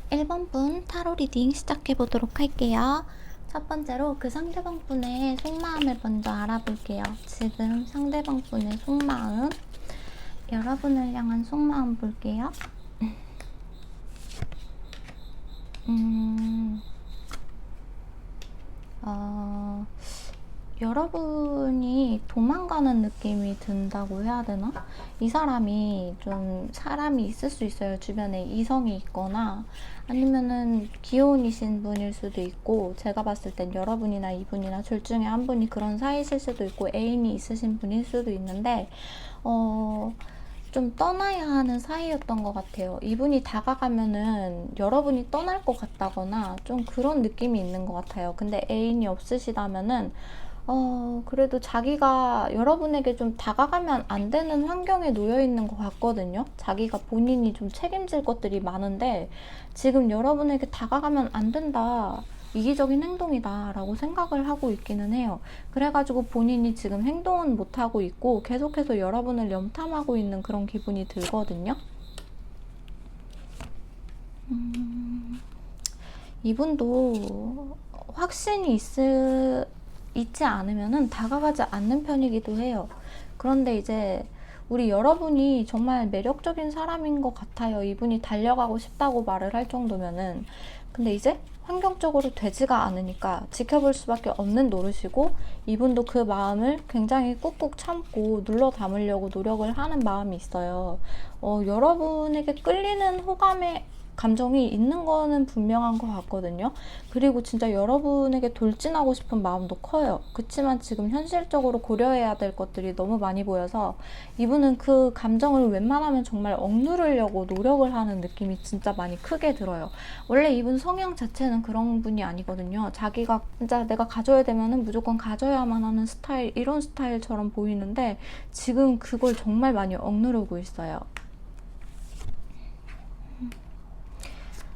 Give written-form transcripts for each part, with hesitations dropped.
1번 분 타로 리딩 시작해 보도록 할게요. 첫 번째로 그 상대방 분의 속마음을 먼저 알아볼게요. 지금 상대방 분의 속마음, 여러분을 향한 속마음 볼게요. 여러분이 도망가는 느낌이 든다고 해야 되나? 이 사람이 좀 사람이 있을 수 있어요. 주변에 이성이 있거나 아니면은 기혼이신 분일 수도 있고, 제가 봤을 땐 여러분이나 이분이나 둘 중에 한 분이 그런 사이실 수도 있고 애인이 있으신 분일 수도 있는데 좀 떠나야 하는 사이였던 것 같아요. 이분이 다가가면은 여러분이 떠날 것 같다거나 좀 그런 느낌이 있는 것 같아요. 근데 애인이 없으시다면은 그래도 자기가 여러분에게 좀 다가가면 안 되는 환경에 놓여 있는 것 같거든요. 자기가 본인이 좀 책임질 것들이 많은데 지금 여러분에게 다가가면 안 된다, 이기적인 행동이다 라고 생각을 하고 있기는 해요. 그래가지고 본인이 지금 행동은 못하고 있고 계속해서 여러분을 염탐하고 있는 그런 기분이 들거든요. 이분도 확신이 있지 않으면은 다가가지 않는 편이기도 해요. 그런데 이제 우리 여러분이 정말 매력적인 사람인 것 같아요. 이분이 달려가고 싶다고 말을 할 정도면은. 근데 이제 환경적으로 되지가 않으니까 지켜볼 수밖에 없는 노릇이고, 이분도 그 마음을 굉장히 꾹꾹 참고 눌러 담으려고 노력을 하는 마음이 있어요. 여러분에게 끌리는 호감의 감정이 있는 거는 분명한 것 같거든요. 그리고 진짜 여러분에게 돌진하고 싶은 마음도 커요. 그치만 지금 현실적으로 고려해야 될 것들이 너무 많이 보여서 이분은 그 감정을 웬만하면 정말 억누르려고 노력을 하는 느낌이 진짜 많이 크게 들어요. 원래 이분 성향 자체는 그런 분이 아니거든요. 자기가 진짜 내가 가져야 되면은 무조건 가져야만 하는 스타일, 이런 스타일처럼 보이는데 지금 그걸 정말 많이 억누르고 있어요.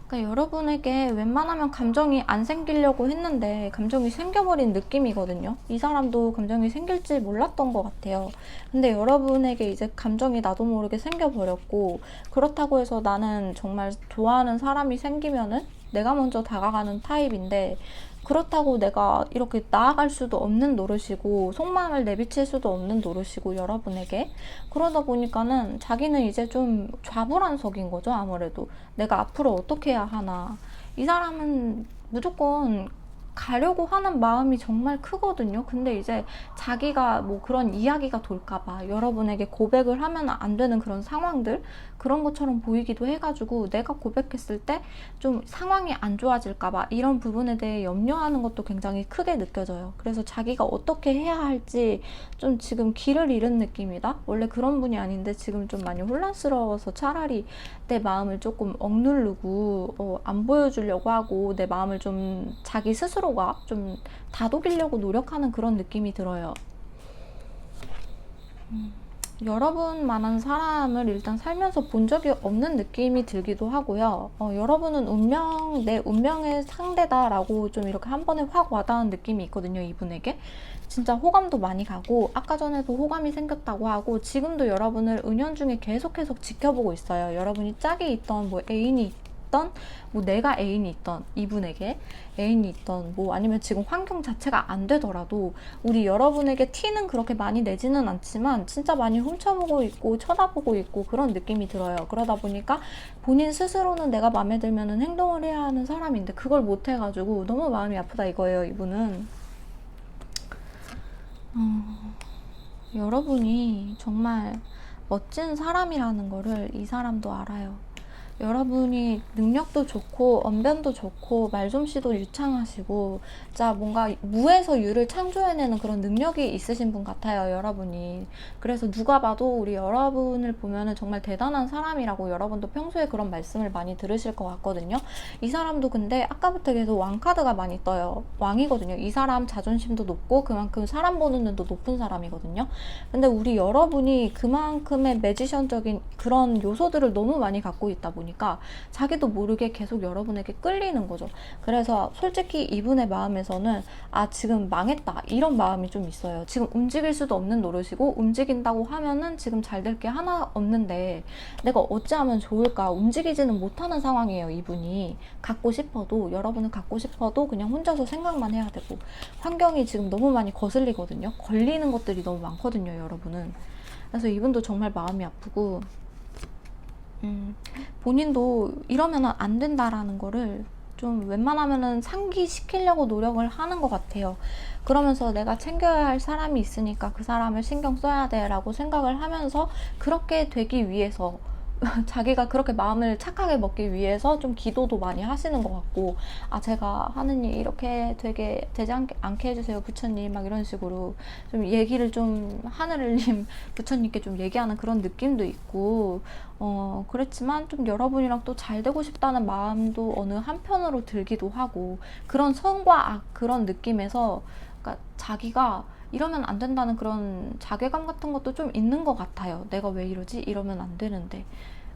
그러니까 여러분에게 웬만하면 감정이 안 생기려고 했는데 감정이 생겨버린 느낌이거든요. 이 사람도 감정이 생길지 몰랐던 것 같아요. 근데 여러분에게 이제 감정이 나도 모르게 생겨버렸고, 그렇다고 해서 나는 정말 좋아하는 사람이 생기면은 내가 먼저 다가가는 타입인데, 그렇다고 내가 이렇게 나아갈 수도 없는 노릇이고 속마음을 내비칠 수도 없는 노릇이고 여러분에게. 그러다 보니까는 자기는 이제 좀 좌불안석인 거죠. 아무래도 내가 앞으로 어떻게 해야 하나. 이 사람은 무조건 가려고 하는 마음이 정말 크거든요. 근데 이제 자기가 뭐 그런 이야기가 돌까봐 여러분에게 고백을 하면 안 되는 그런 상황들, 그런 것처럼 보이기도 해가지고 내가 고백했을 때 좀 상황이 안 좋아질까봐 이런 부분에 대해 염려하는 것도 굉장히 크게 느껴져요. 그래서 자기가 어떻게 해야 할지 좀 지금 길을 잃은 느낌이다. 원래 그런 분이 아닌데 지금 좀 많이 혼란스러워서 차라리 내 마음을 조금 억누르고 안 보여주려고 하고 내 마음을 좀 자기 스스로가 좀 다독이려고 노력하는 그런 느낌이 들어요. 여러분만한 사람을 일단 살면서 본 적이 없는 느낌이 들기도 하고요. 여러분은 내 운명의 상대다라고 좀 이렇게 한 번에 확 와닿은 느낌이 있거든요, 이분에게. 진짜 호감도 많이 가고, 아까 전에도 호감이 생겼다고 하고, 지금도 여러분을 은연중에 계속해서 지켜보고 있어요. 여러분이 짝이 있던, 뭐 애인이 있던, 뭐 내가 애인이 있던, 이분에게 애인이 있던, 뭐 아니면 지금 환경 자체가 안 되더라도 우리 여러분에게 티는 그렇게 많이 내지는 않지만 진짜 많이 훔쳐보고 있고 쳐다보고 있고 그런 느낌이 들어요. 그러다 보니까 본인 스스로는 내가 마음에 들면은 행동을 해야 하는 사람인데 그걸 못 해가지고 너무 마음이 아프다 이거예요, 이분은. 여러분이 정말 멋진 사람이라는 거를 이 사람도 알아요. 여러분이 능력도 좋고 언변도 좋고 말솜씨도 유창하시고 진짜 뭔가 무에서 유를 창조해내는 그런 능력이 있으신 분 같아요, 여러분이. 그래서 누가 봐도 우리 여러분을 보면은 정말 대단한 사람이라고 여러분도 평소에 그런 말씀을 많이 들으실 것 같거든요. 이 사람도 근데 아까부터 계속 왕카드가 많이 떠요. 왕이거든요. 이 사람 자존심도 높고 그만큼 사람 보는 눈도 높은 사람이거든요. 근데 우리 여러분이 그만큼의 매지션적인 그런 요소들을 너무 많이 갖고 있다 보니까 자기도 모르게 계속 여러분에게 끌리는 거죠. 그래서 솔직히 이분의 마음에서는 지금 망했다 이런 마음이 좀 있어요. 지금 움직일 수도 없는 노릇이고 움직인다고 하면은 지금 잘 될 게 하나 없는데 내가 어찌하면 좋을까 움직이지는 못하는 상황이에요. 이분이 여러분을 갖고 싶어도 그냥 혼자서 생각만 해야 되고 환경이 지금 너무 많이 거슬리거든요. 걸리는 것들이 너무 많거든요, 여러분은. 그래서 이분도 정말 마음이 아프고 본인도 이러면 안 된다라는 거를 좀 웬만하면은 상기시키려고 노력을 하는 것 같아요. 그러면서 내가 챙겨야 할 사람이 있으니까 그 사람을 신경 써야 돼 라고 생각을 하면서 그렇게 되기 위해서 자기가 그렇게 마음을 착하게 먹기 위해서 좀 기도도 많이 하시는 것 같고 제가 하는 일 이렇게 되게 되지 않게 해주세요 부처님 막 이런 식으로 좀 얘기를 좀 하늘님 부처님께 좀 얘기하는 그런 느낌도 있고 그렇지만 좀 여러분이랑 또 잘 되고 싶다는 마음도 어느 한편으로 들기도 하고 그런 선과 악 그런 느낌에서 그러니까 자기가 이러면 안 된다는 그런 자괴감 같은 것도 좀 있는 것 같아요. 내가 왜 이러지? 이러면 안 되는데.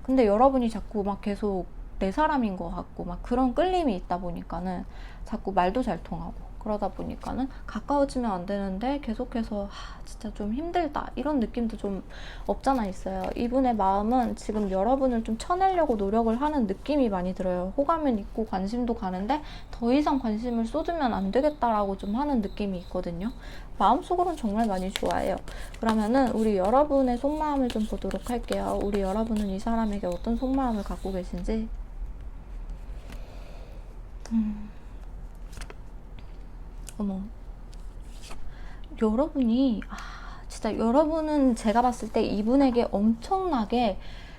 근데 여러분이 자꾸 막 계속 내 사람인 것 같고 막 그런 끌림이 있다 보니까는 자꾸 말도 잘 통하고 그러다 보니까는 가까워지면 안 되는데 계속해서 진짜 좀 힘들다 이런 느낌도 좀 없잖아 있어요. 이분의 마음은 지금 여러분을 좀 쳐내려고 노력을 하는 느낌이 많이 들어요. 호감은 있고 관심도 가는데 더 이상 관심을 쏟으면 안 되겠다라고 좀 하는 느낌이 있거든요. 마음속으로는 정말 많이 좋아해요. 그러면은 우리 여러분의 속마음을 좀 보도록 할게요. 우리 여러분은 이 사람에게 어떤 속마음을 갖고 계신지. 어머, 여러분이 진짜 여러분은 제가 봤을 때 이분에게 엄청나게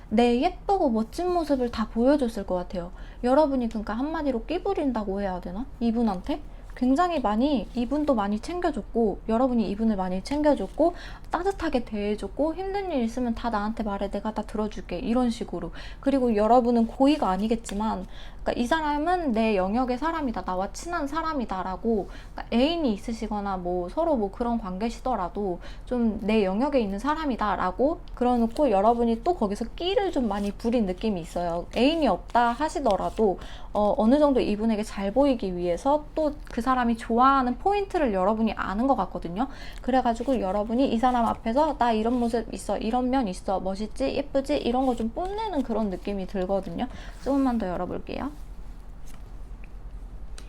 내 예쁘고 멋진 모습을 다 보여줬을 것 같아요. 여러분이 그러니까 한마디로 끼부린다고 해야 되나? 이분한테? 굉장히 많이 이분도 많이 챙겨줬고 여러분이 이분을 많이 챙겨줬고 따뜻하게 대해줬고 힘든 일 있으면 다 나한테 말해 내가 다 들어줄게 이런 식으로. 그리고 여러분은 고의가 아니겠지만 그러니까 이 사람은 내 영역의 사람이다 나와 친한 사람이다 라고 그러니까 애인이 있으시거나 뭐 서로 뭐 그런 관계시더라도 좀 내 영역에 있는 사람이다 라고 그러놓고 여러분이 또 거기서 끼를 좀 많이 부린 느낌이 있어요. 애인이 없다 하시더라도 어느 정도 이분에게 잘 보이기 위해서 또 그 사람이 좋아하는 포인트를 여러분이 아는 것 같거든요. 그래가지고 여러분이 이 사람 앞에서 나 이런 모습 있어 이런 면 있어 멋있지 예쁘지 이런 거 좀 뽐내는 그런 느낌이 들거든요. 조금만 더 열어볼게요.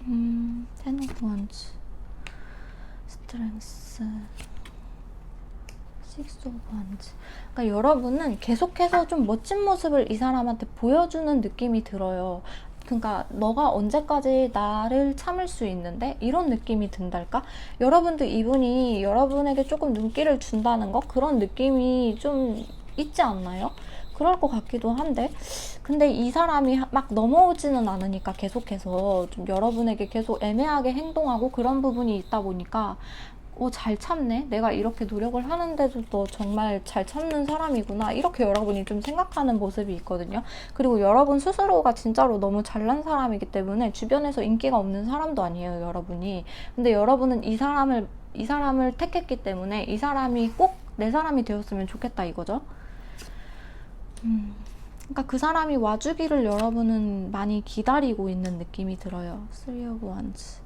텐 오브 원즈 스트렝스 식스 오브 원즈. 그러니까 여러분은 계속해서 좀 멋진 모습을 이 사람한테 보여주는 느낌이 들어요. 그러니까 너가 언제까지 나를 참을 수 있는데? 이런 느낌이 든달까? 여러분도 이분이 여러분에게 조금 눈길을 준다는 거? 그런 느낌이 좀 있지 않나요? 그럴 것 같기도 한데, 근데 이 사람이 막 넘어오지는 않으니까 계속해서 좀 여러분에게 계속 애매하게 행동하고 그런 부분이 있다 보니까 잘 참네. 내가 이렇게 노력을 하는데도 너 정말 잘 참는 사람이구나. 이렇게 여러분이 좀 생각하는 모습이 있거든요. 그리고 여러분 스스로가 진짜로 너무 잘난 사람이기 때문에 주변에서 인기가 없는 사람도 아니에요, 여러분이. 근데 여러분은 이 사람을 택했기 때문에 이 사람이 꼭 내 사람이 되었으면 좋겠다 이거죠. 그러니까 그 사람이 와주기를 여러분은 많이 기다리고 있는 느낌이 들어요. Three of Wands.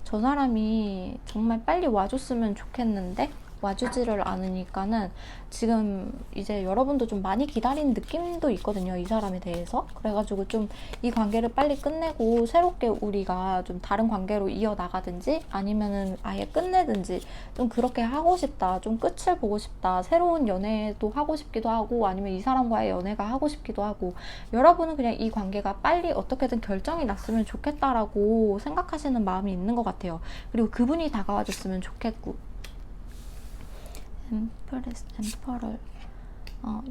저 사람이 정말 빨리 와줬으면 좋겠는데 와주지를 않으니까는 지금 이제 여러분도 좀 많이 기다리는 느낌도 있거든요. 이 사람에 대해서. 그래가지고 좀 이 관계를 빨리 끝내고 새롭게 우리가 좀 다른 관계로 이어나가든지 아니면은 아예 끝내든지 좀 그렇게 하고 싶다. 좀 끝을 보고 싶다. 새로운 연애도 하고 싶기도 하고 아니면 이 사람과의 연애가 하고 싶기도 하고 여러분은 그냥 이 관계가 빨리 어떻게든 결정이 났으면 좋겠다라고 생각하시는 마음이 있는 것 같아요. 그리고 그분이 다가와줬으면 좋겠고 엠퍼럴.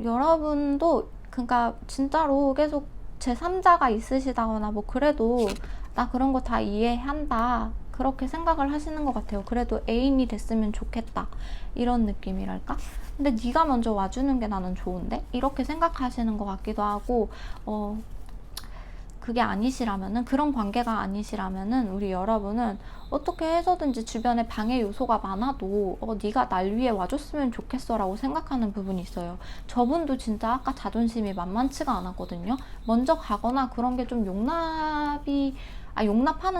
여러분도 그러니까 진짜로 계속 제3자가 있으시다거나 뭐 그래도 나 그런 거 다 이해한다 그렇게 생각을 하시는 것 같아요. 그래도 애인이 됐으면 좋겠다 이런 느낌이랄까? 근데 네가 먼저 와주는 게 나는 좋은데? 이렇게 생각하시는 것 같기도 하고 그게 아니시라면은 그런 관계가 아니시라면은 우리 여러분은 어떻게 해서든지 주변에 방해 요소가 많아도 네가 날 위해 와줬으면 좋겠어 라고 생각하는 부분이 있어요. 저분도 진짜 아까 자존심이 만만치가 않았거든요. 먼저 가거나 그런 게 좀 용납하는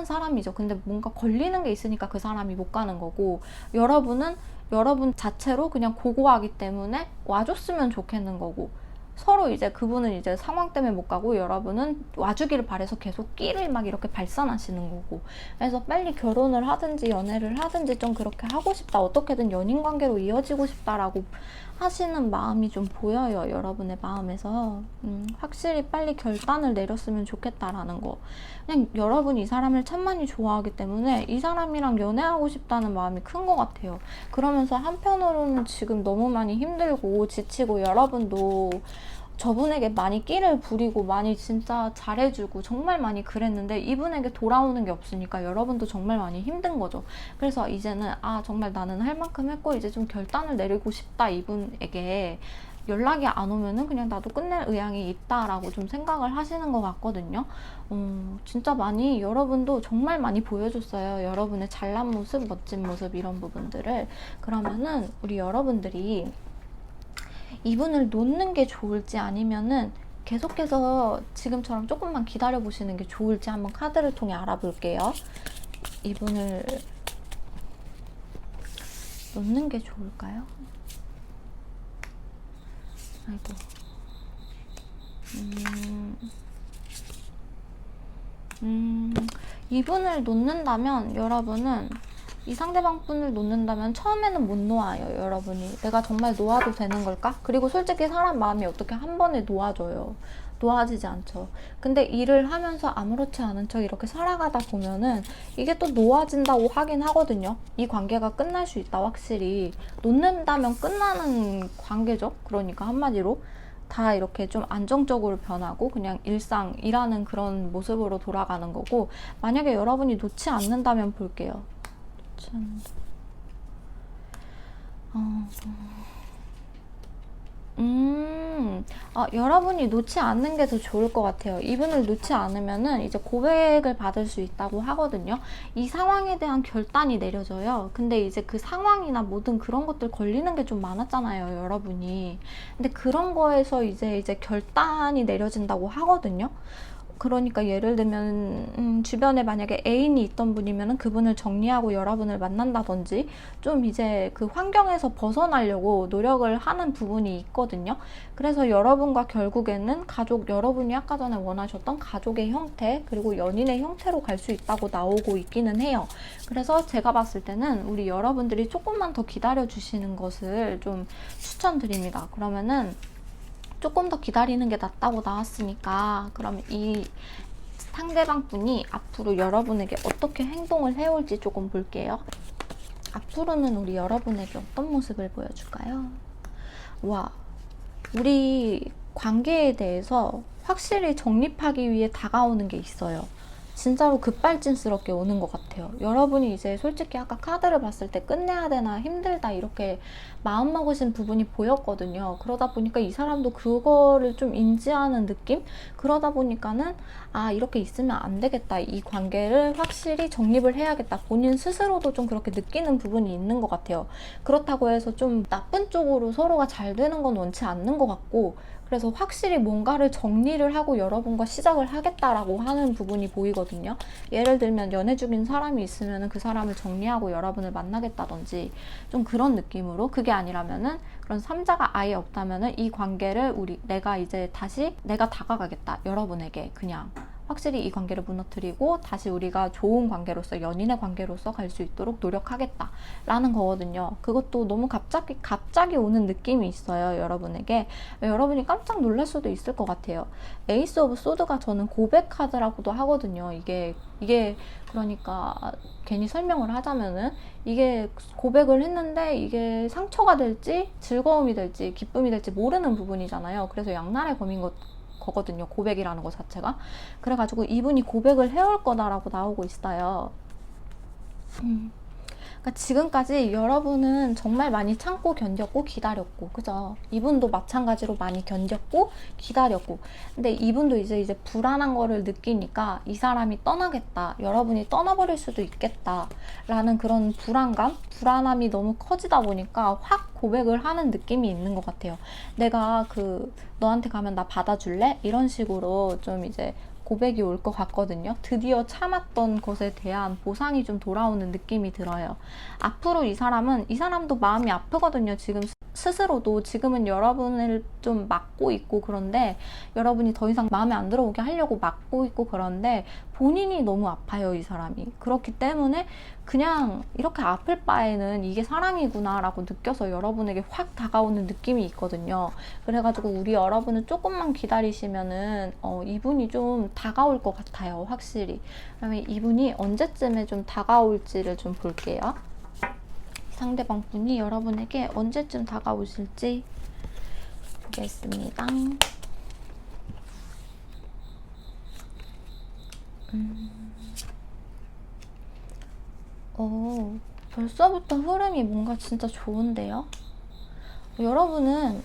사람이죠. 근데 뭔가 걸리는 게 있으니까 그 사람이 못 가는 거고 여러분은 여러분 자체로 그냥 고고하기 때문에 와줬으면 좋겠는 거고 서로 이제 그분은 이제 상황 때문에 못 가고 여러분은 와주기를 바래서 계속 끼를 막 이렇게 발산하시는 거고 그래서 빨리 결혼을 하든지 연애를 하든지 좀 그렇게 하고 싶다 어떻게든 연인 관계로 이어지고 싶다라고 하시는 마음이 좀 보여요. 여러분의 마음에서 확실히 빨리 결단을 내렸으면 좋겠다라는 거. 그냥 여러분이 이 사람을 참 많이 좋아하기 때문에 이 사람이랑 연애하고 싶다는 마음이 큰 것 같아요. 그러면서 한편으로는 지금 너무 많이 힘들고 지치고 여러분도 저분에게 많이 끼를 부리고 많이 진짜 잘해주고 정말 많이 그랬는데 이분에게 돌아오는 게 없으니까 여러분도 정말 많이 힘든 거죠. 그래서 이제는 정말 나는 할 만큼 했고 이제 좀 결단을 내리고 싶다 이분에게 연락이 안 오면은 그냥 나도 끝낼 의향이 있다라고 좀 생각을 하시는 것 같거든요. 진짜 많이 여러분도 정말 많이 보여줬어요. 여러분의 잘난 모습, 멋진 모습 이런 부분들을. 그러면은 우리 여러분들이 이분을 놓는 게 좋을지 아니면은 계속해서 지금처럼 조금만 기다려 보시는 게 좋을지 한번 카드를 통해 알아볼게요. 이분을 놓는 게 좋을까요? 아이고. 이분을 놓는다면 여러분은 이 상대방 분을 놓는다면 처음에는 못 놓아요. 여러분이 내가 정말 놓아도 되는 걸까? 그리고 솔직히 사람 마음이 어떻게 한 번에 놓아져요. 놓아지지 않죠. 근데 일을 하면서 아무렇지 않은 척 이렇게 살아가다 보면은 이게 또 놓아진다고 하긴 하거든요. 이 관계가 끝날 수 있다 확실히. 놓는다면 끝나는 관계죠. 그러니까 한마디로 다 이렇게 좀 안정적으로 변하고 그냥 일상 일하는 그런 모습으로 돌아가는 거고 만약에 여러분이 놓지 않는다면 볼게요. 여러분이 놓지 않는 게 더 좋을 것 같아요. 이분을 놓지 않으면은 이제 고백을 받을 수 있다고 하거든요. 이 상황에 대한 결단이 내려져요. 근데 이제 그 상황이나 모든 그런 것들 걸리는 게 좀 많았잖아요, 여러분이. 근데 그런 거에서 이제 결단이 내려진다고 하거든요. 그러니까 예를 들면 주변에 만약에 애인이 있던 분이면 그분을 정리하고 여러분을 만난다든지 좀 이제 그 환경에서 벗어나려고 노력을 하는 부분이 있거든요. 그래서 여러분과 결국에는 여러분이 아까 전에 원하셨던 가족의 형태 그리고 연인의 형태로 갈 수 있다고 나오고 있기는 해요. 그래서 제가 봤을 때는 우리 여러분들이 조금만 더 기다려 주시는 것을 좀 추천드립니다. 그러면은 조금 더 기다리는 게 낫다고 나왔으니까 그러면 이 상대방 분이 앞으로 여러분에게 어떻게 행동을 해올지 조금 볼게요. 앞으로는 우리 여러분에게 어떤 모습을 보여줄까요? 와, 우리 관계에 대해서 확실히 정립하기 위해 다가오는 게 있어요. 진짜로 급발진스럽게 오는 것 같아요. 여러분이 이제 솔직히 아까 카드를 봤을 때 끝내야 되나 힘들다 이렇게 마음먹으신 부분이 보였거든요. 그러다 보니까 이 사람도 그거를 좀 인지하는 느낌? 그러다 보니까는 아, 이렇게 있으면 안 되겠다. 이 관계를 확실히 정립을 해야겠다. 본인 스스로도 좀 그렇게 느끼는 부분이 있는 것 같아요. 그렇다고 해서 좀 나쁜 쪽으로 서로가 잘 되는 건 원치 않는 것 같고, 그래서 확실히 뭔가를 정리를 하고 여러분과 시작을 하겠다라고 하는 부분이 보이거든요. 예를 들면 연애 중인 사람이 있으면 그 사람을 정리하고 여러분을 만나겠다든지 좀 그런 느낌으로, 그게 아니라면은 그런 3자가 아예 없다면은 이 관계를 내가 이제 다시 내가 다가가겠다. 여러분에게 그냥 확실히 이 관계를 무너뜨리고 다시 우리가 좋은 관계로서, 연인의 관계로서 갈 수 있도록 노력하겠다 라는 거거든요. 그것도 너무 갑자기 오는 느낌이 있어요. 여러분에게. 여러분이 깜짝 놀랄 수도 있을 것 같아요. 에이스 오브 소드가 저는 고백 카드라고도 하거든요. 이게 그러니까 괜히 설명을 하자면은, 이게 고백을 했는데 이게 상처가 될지 즐거움이 될지 기쁨이 될지 모르는 부분이잖아요. 그래서 양날의 검인 거거든요. 고백이라는 것 자체가. 그래가지고 이분이 고백을 해올 거다라고 나오고 있어요. 그러니까 지금까지 여러분은 정말 많이 참고 견뎠고 기다렸고, 그죠? 이분도 마찬가지로 많이 견뎠고 기다렸고, 근데 이분도 이제 불안한 거를 느끼니까 이 사람이 떠나겠다, 여러분이 떠나버릴 수도 있겠다 라는 그런 불안함이 너무 커지다 보니까 확 고백을 하는 느낌이 있는 것 같아요. 내가 너한테 가면 나 받아줄래? 이런 식으로 좀 이제 고백이 올 것 같거든요. 드디어 참았던 것에 대한 보상이 좀 돌아오는 느낌이 들어요. 앞으로 이 사람도 마음이 아프거든요. 지금 스스로도 지금은 여러분을 좀 막고 있고, 그런데 여러분이 더 이상 마음에 안 들어오게 하려고 막고 있고, 그런데 본인이 너무 아파요, 이 사람이. 그렇기 때문에 그냥 이렇게 아플 바에는 이게 사랑이구나 라고 느껴서 여러분에게 확 다가오는 느낌이 있거든요. 그래가지고 우리 여러분은 조금만 기다리시면은 이분이 좀 다가올 것 같아요, 확실히. 그러면 이분이 언제쯤에 좀 다가올지를 좀 볼게요. 상대방 분이 여러분에게 언제쯤 다가오실지 보겠습니다. 벌써부터 흐름이 뭔가 진짜 좋은데요? 여러분은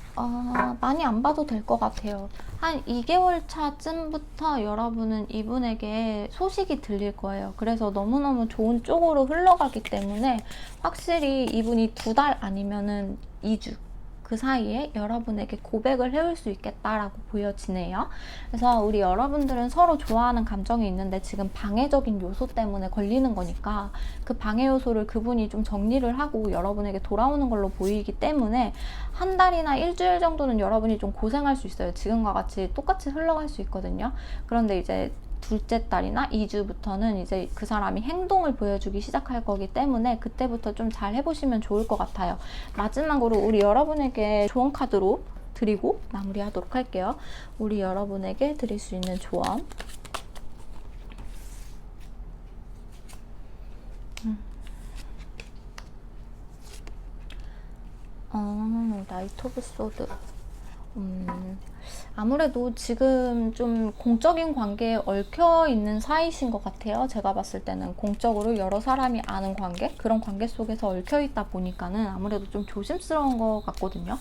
많이 안 봐도 될 것 같아요. 한 2개월 차쯤부터 여러분은 이분에게 소식이 들릴 거예요. 그래서 너무너무 좋은 쪽으로 흘러가기 때문에 확실히 이분이 2달 아니면은 2주 그 사이에 여러분에게 고백을 해올 수 있겠다라고 보여지네요. 그래서 우리 여러분들은 서로 좋아하는 감정이 있는데 지금 방해적인 요소 때문에 걸리는 거니까 그 방해 요소를 그분이 좀 정리를 하고 여러분에게 돌아오는 걸로 보이기 때문에 한 달이나 일주일 정도는 여러분이 좀 고생할 수 있어요. 지금과 같이 똑같이 흘러갈 수 있거든요. 그런데 이제 둘째 달이나 2주부터는 이제 그 사람이 행동을 보여주기 시작할 거기 때문에 그때부터 좀 잘 해보시면 좋을 것 같아요. 마지막으로 우리 여러분에게 조언 카드로 드리고 마무리하도록 할게요. 우리 여러분에게 드릴 수 있는 조언. 나이트 오브 소드. 아무래도 지금 좀 공적인 관계에 얽혀 있는 사이신 것 같아요. 제가 봤을 때는 공적으로 여러 사람이 아는 관계, 그런 관계 속에서 얽혀 있다 보니까는 아무래도 좀 조심스러운 것 같거든요.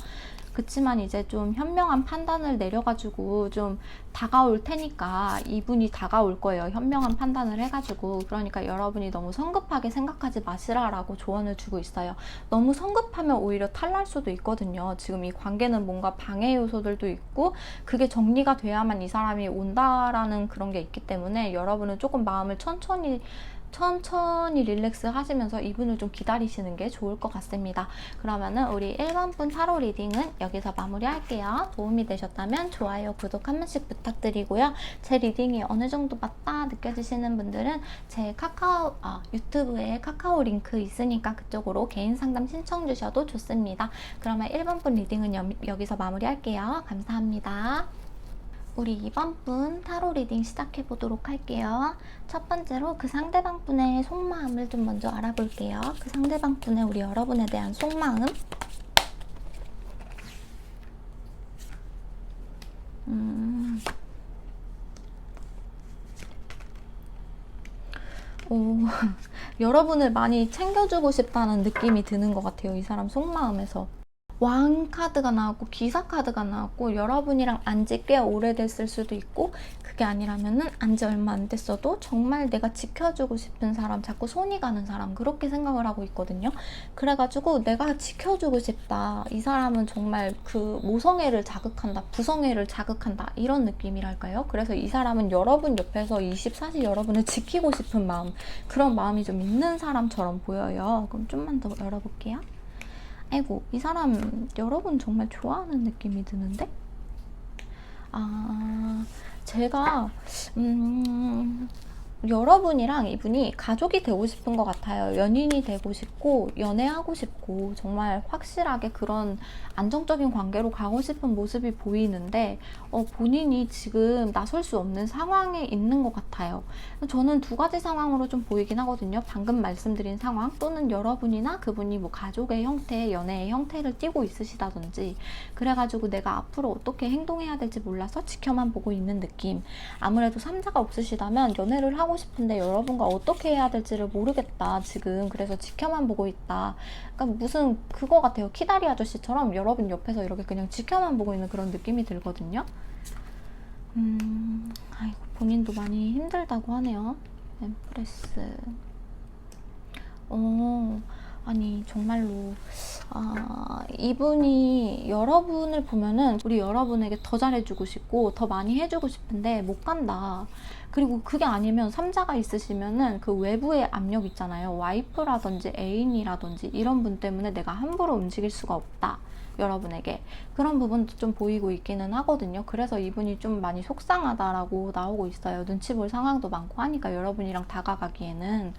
그치만 이제 좀 현명한 판단을 내려가지고 좀 다가올 테니까 이분이 다가올 거예요. 현명한 판단을 해가지고. 그러니까 여러분이 너무 성급하게 생각하지 마시라라고 조언을 주고 있어요. 너무 성급하면 오히려 탈날 수도 있거든요. 지금 이 관계는 뭔가 방해 요소들도 있고 그게 정리가 돼야만 이 사람이 온다라는 그런 게 있기 때문에 여러분은 조금 마음을 천천히 릴렉스 하시면서 이분을 좀 기다리시는 게 좋을 것 같습니다. 그러면은 우리 1번분 타로 리딩은 여기서 마무리할게요. 도움이 되셨다면 좋아요, 구독 한 번씩 부탁드리고요. 제 리딩이 어느 정도 맞다 느껴지시는 분들은 제 유튜브에 카카오 링크 있으니까 그쪽으로 개인 상담 신청 주셔도 좋습니다. 그러면 1번분 리딩은 여기서 마무리할게요. 감사합니다. 우리 이번 분 타로 리딩 시작해 보도록 할게요. 첫 번째로 그 상대방 분의 속마음을 좀 먼저 알아볼게요. 그 상대방 분의 우리 여러분에 대한 속마음. 오, 여러분을 많이 챙겨주고 싶다는 느낌이 드는 것 같아요. 이 사람 속마음에서. 왕 카드가 나왔고 기사 카드가 나왔고 여러분이랑 안지 꽤 오래됐을 수도 있고 그게 아니라면은 안지 얼마 안 됐어도 정말 내가 지켜주고 싶은 사람, 자꾸 손이 가는 사람 그렇게 생각을 하고 있거든요. 그래가지고 내가 지켜주고 싶다. 이 사람은 정말 그 모성애를 자극한다, 부성애를 자극한다 이런 느낌이랄까요? 그래서 이 사람은 여러분 옆에서 24시 여러분을 지키고 싶은 마음, 그런 마음이 좀 있는 사람처럼 보여요. 그럼 좀만 더 열어볼게요. 아이고, 이 사람 여러분 정말 좋아하는 느낌이 드는데? 제가 여러분이랑 이분이 가족이 되고 싶은 것 같아요. 연인이 되고 싶고 연애하고 싶고 정말 확실하게 그런 안정적인 관계로 가고 싶은 모습이 보이는데 본인이 지금 나설 수 없는 상황에 있는 것 같아요. 저는 두 가지 상황으로 좀 보이긴 하거든요. 방금 말씀드린 상황 또는 여러분이나 그분이 뭐 가족의 형태, 연애의 형태를 띠고 있으시다든지 그래가지고 내가 앞으로 어떻게 행동해야 될지 몰라서 지켜만 보고 있는 느낌. 아무래도 3자가 없으시다면 연애를 하고 싶은데 여러분과 어떻게 해야 될지를 모르겠다 지금. 그래서 지켜만 보고 있다. 그러니까 무슨 그거 같아요. 키다리 아저씨처럼 여러분 옆에서 이렇게 그냥 지켜만 보고 있는 그런 느낌이 들거든요. 아이고, 본인도 많이 힘들다고 하네요. 엠프레스. 아니 정말로 이분이 여러분을 보면은 우리 여러분에게 더 잘해주고 싶고 더 많이 해주고 싶은데 못 간다. 그리고 그게 아니면 3자가 있으시면은 그 외부의 압력 있잖아요. 와이프라든지 애인이라든지 이런 분 때문에 내가 함부로 움직일 수가 없다. 여러분에게 그런 부분도 좀 보이고 있기는 하거든요. 그래서 이분이 좀 많이 속상하다라고 나오고 있어요. 눈치 볼 상황도 많고 하니까 여러분이랑 다가가기에는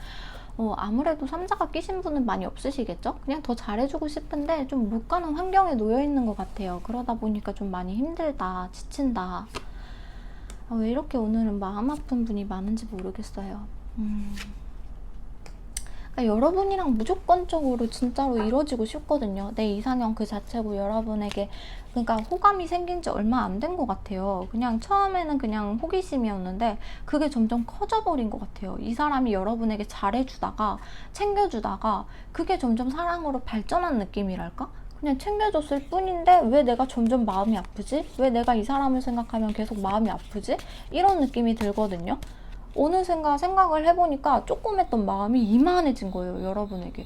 아무래도 3자가 끼신 분은 많이 없으시겠죠? 그냥 더 잘해주고 싶은데 좀 못 가는 환경에 놓여 있는 것 같아요. 그러다 보니까 좀 많이 힘들다, 지친다. 왜 이렇게 오늘은 마음 아픈 분이 많은지 모르겠어요. 그러니까 여러분이랑 무조건적으로 진짜로 이루어지고 싶거든요. 내 이상형 그 자체고 여러분에게 그러니까 호감이 생긴 지 얼마 안 된 것 같아요. 그냥 처음에는 그냥 호기심이었는데 그게 점점 커져버린 것 같아요. 이 사람이 여러분에게 잘해주다가 챙겨주다가 그게 점점 사랑으로 발전한 느낌이랄까? 그냥 챙겨줬을 뿐인데 왜 내가 점점 마음이 아프지? 왜 내가 이 사람을 생각하면 계속 마음이 아프지? 이런 느낌이 들거든요. 어느샌가 생각을 해보니까 조금 했던 마음이 이만해진 거예요, 여러분에게.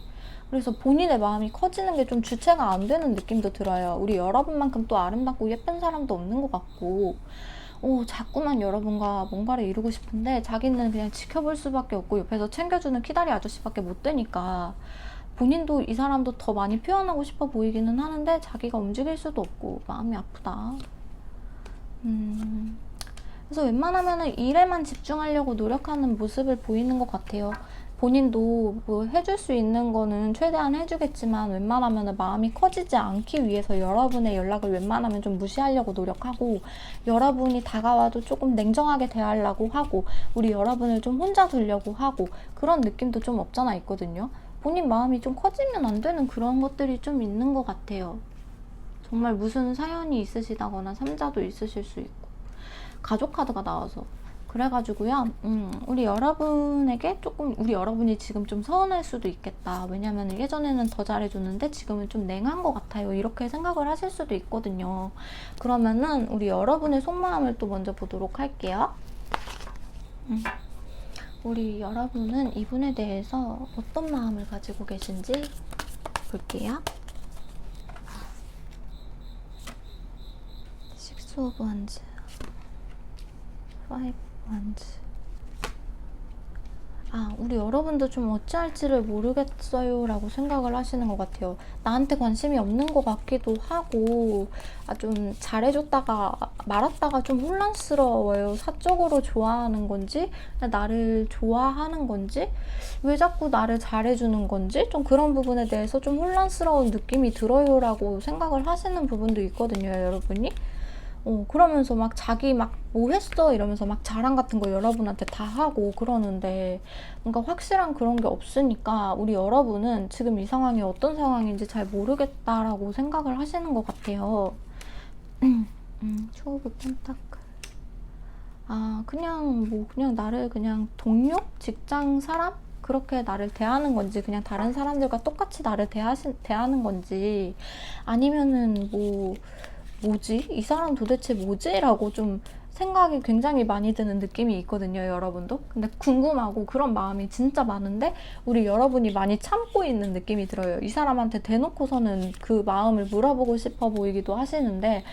그래서 본인의 마음이 커지는 게 좀 주체가 안 되는 느낌도 들어요. 우리 여러분만큼 또 아름답고 예쁜 사람도 없는 것 같고 자꾸만 여러분과 뭔가를 이루고 싶은데 자기는 그냥 지켜볼 수밖에 없고 옆에서 챙겨주는 키다리 아저씨밖에 못 되니까 본인도 이 사람도 더 많이 표현하고 싶어 보이기는 하는데 자기가 움직일 수도 없고 마음이 아프다. 그래서 웬만하면 일에만 집중하려고 노력하는 모습을 보이는 것 같아요. 본인도 뭐 해줄 수 있는 거는 최대한 해주겠지만 웬만하면 마음이 커지지 않기 위해서 여러분의 연락을 웬만하면 좀 무시하려고 노력하고 여러분이 다가와도 조금 냉정하게 대하려고 하고 우리 여러분을 좀 혼자 두려고 하고 그런 느낌도 좀 없잖아 있거든요. 본인 마음이 좀 커지면 안 되는 그런 것들이 좀 있는 것 같아요. 정말 무슨 사연이 있으시다거나 3자도 있으실 수 있고 가족 카드가 나와서 그래가지고요 우리 여러분에게 조금 우리 여러분이 지금 좀 서운할 수도 있겠다. 왜냐면 예전에는 더 잘해줬는데 지금은 좀 냉한 것 같아요. 이렇게 생각을 하실 수도 있거든요. 그러면은 우리 여러분의 속마음을 또 먼저 보도록 할게요. 우리 여러분은 이분에 대해서 어떤 마음을 가지고 계신지 볼게요. 식스 오브 원즈, 파이브 원즈. 우리 여러분도 좀 어찌할지를 모르겠어요 라고 생각을 하시는 것 같아요. 나한테 관심이 없는 것 같기도 하고 좀 잘해줬다가 말았다가 좀 혼란스러워요. 사적으로 좋아하는 건지 나를 좋아하는 건지 왜 자꾸 나를 잘해주는 건지 좀 그런 부분에 대해서 좀 혼란스러운 느낌이 들어요 라고 생각을 하시는 부분도 있거든요, 여러분이. 그러면서 막 자기 막 뭐 했어 이러면서 막 자랑 같은 거 여러분한테 다 하고 그러는데 뭔가 확실한 그런 게 없으니까 우리 여러분은 지금 이 상황이 어떤 상황인지 잘 모르겠다라고 생각을 하시는 것 같아요. 추오브 펜타클. 그냥 뭐 그냥 나를 그냥 동료? 직장 사람? 그렇게 나를 대하는 건지 그냥 다른 사람들과 똑같이 나를 대하는 건지 아니면은 뭐지? 이 사람 도대체 뭐지? 라고 좀 생각이 굉장히 많이 드는 느낌이 있거든요, 여러분도. 근데 궁금하고 그런 마음이 진짜 많은데 우리 여러분이 많이 참고 있는 느낌이 들어요. 이 사람한테 대놓고서는 그 마음을 물어보고 싶어 보이기도 하시는데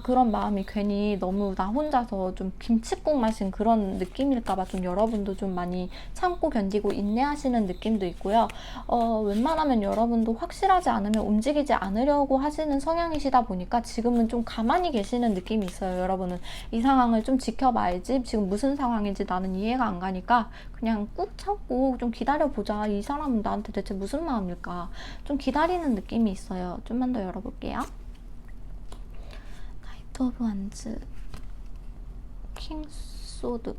그런 마음이 괜히 너무 나 혼자서 좀 김칫국 마신 그런 느낌일까봐 좀 여러분도 좀 많이 참고 견디고 인내하시는 느낌도 있고요. 웬만하면 여러분도 확실하지 않으면 움직이지 않으려고 하시는 성향이시다 보니까 지금은 좀 가만히 계시는 느낌이 있어요. 여러분은 이 상황을 좀 지켜봐야지, 지금 무슨 상황인지 나는 이해가 안 가니까 그냥 꾹 참고 좀 기다려보자. 이 사람은 나한테 대체 무슨 마음일까? 좀 기다리는 느낌이 있어요. 좀만 더 열어볼게요. 나이트 오브 완즈, 킹소드,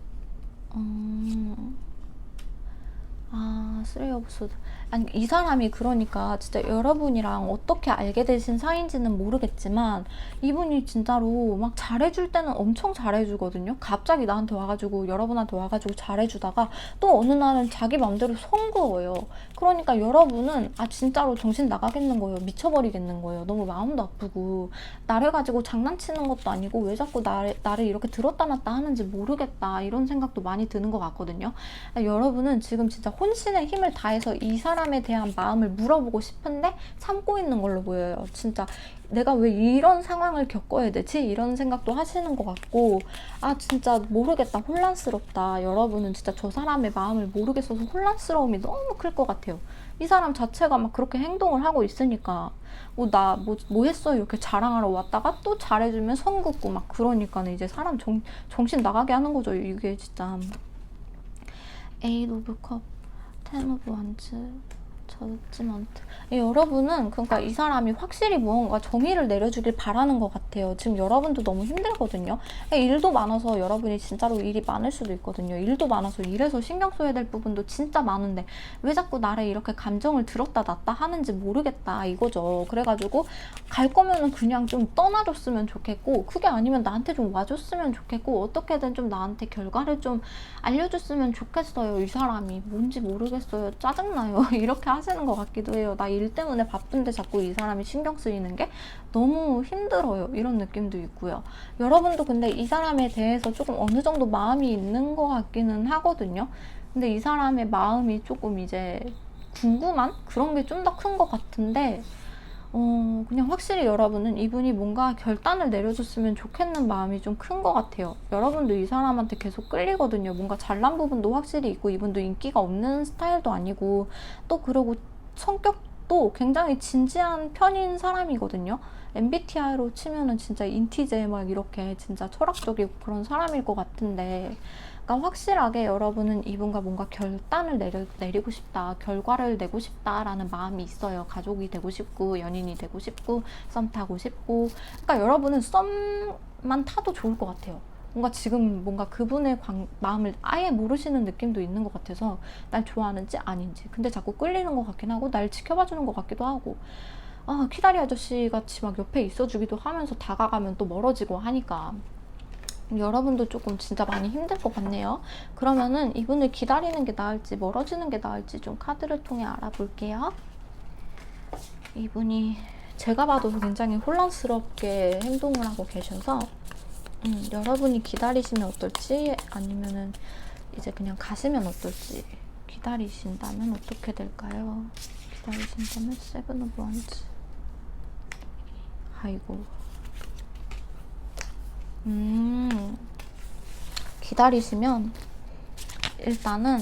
쓰리 오브 소드. 아니, 이 사람이 그러니까 진짜 여러분이랑 어떻게 알게 되신 사이인지는 모르겠지만 이분이 진짜로 막 잘해줄 때는 엄청 잘해주거든요. 갑자기 나한테 와가지고 여러분한테 와가지고 잘해주다가 또 어느 날은 자기 맘대로 선 거예요. 그러니까 여러분은 진짜로 정신 나가겠는 거예요. 미쳐버리겠는 거예요. 너무 마음도 아프고 나를 가지고 장난치는 것도 아니고 왜 자꾸 나를 이렇게 들었다 놨다 하는지 모르겠다 이런 생각도 많이 드는 것 같거든요. 여러분은 지금 진짜 혼신의 힘을 다해서 이 사람에 대한 마음을 물어보고 싶은데 참고 있는 걸로 보여요. 진짜 내가 왜 이런 상황을 겪어야 되지? 이런 생각도 하시는 것 같고 진짜 모르겠다. 혼란스럽다. 여러분은 진짜 저 사람의 마음을 모르겠어서 혼란스러움이 너무 클 것 같아요. 이 사람 자체가 막 그렇게 행동을 하고 있으니까 나 뭐 했어? 이렇게 자랑하러 왔다가 또 잘해주면 선 긋고 막 그러니까는 이제 사람 정신 나가게 하는 거죠. 이게 진짜. 에잇 오브 컵, 텐 오브 완즈, 저지먼트. 여러분은 그러니까 이 사람이 확실히 무언가 정의를 내려주길 바라는 것 같아요. 지금 여러분도 너무 힘들거든요. 일도 많아서 여러분이 진짜로 일이 많을 수도 있거든요. 일도 많아서 일에서 신경 써야 될 부분도 진짜 많은데 왜 자꾸 나를 이렇게 감정을 들었다 놨다 하는지 모르겠다 이거죠. 그래가지고 갈 거면은 그냥 좀 떠나줬으면 좋겠고 그게 아니면 나한테 좀 와줬으면 좋겠고 어떻게든 좀 나한테 결과를 좀 알려줬으면 좋겠어요. 이 사람이 뭔지 모르겠어요. 짜증나요. 이렇게 하시는 것 같기도 해요. 나 일 때문에 바쁜데 자꾸 이 사람이 신경 쓰이는 게 너무 힘들어요. 이런 느낌도 있고요. 여러분도 근데 이 사람에 대해서 조금 어느 정도 마음이 있는 것 같기는 하거든요. 근데 이 사람의 마음이 조금 이제 궁금한 그런 게 좀 더 큰 것 같은데 그냥 확실히 여러분은 이분이 뭔가 결단을 내려줬으면 좋겠는 마음이 좀 큰 것 같아요. 여러분도 이 사람한테 계속 끌리거든요. 뭔가 잘난 부분도 확실히 있고 이분도 인기가 없는 스타일도 아니고 또 그러고 성격도 굉장히 진지한 편인 사람이거든요. MBTI로 치면은 진짜 인티제 막 이렇게 진짜 철학적이고 그런 사람일 것 같은데 그러니까 확실하게 여러분은 이분과 뭔가 결단을 내리고 싶다, 결과를 내고 싶다라는 마음이 있어요. 가족이 되고 싶고 연인이 되고 싶고 썸 타고 싶고 그러니까 여러분은 썸만 타도 좋을 것 같아요. 뭔가 지금 뭔가 그분의 마음을 아예 모르시는 느낌도 있는 것 같아서 날 좋아하는지 아닌지 근데 자꾸 끌리는 것 같긴 하고 날 지켜봐주는 것 같기도 하고 키다리 아저씨 같이 막 옆에 있어주기도 하면서 다가가면 또 멀어지고 하니까 여러분도 조금 진짜 많이 힘들 것 같네요. 그러면은 이분을 기다리는 게 나을지 멀어지는 게 나을지 좀 카드를 통해 알아볼게요. 이분이 제가 봐도 굉장히 혼란스럽게 행동을 하고 계셔서 여러분이 기다리시면 어떨지 아니면은 이제 그냥 가시면 어떨지. 기다리신다면 어떻게 될까요? 기다리신다면 세븐 오브 원즈. 아이고. 기다리시면 일단은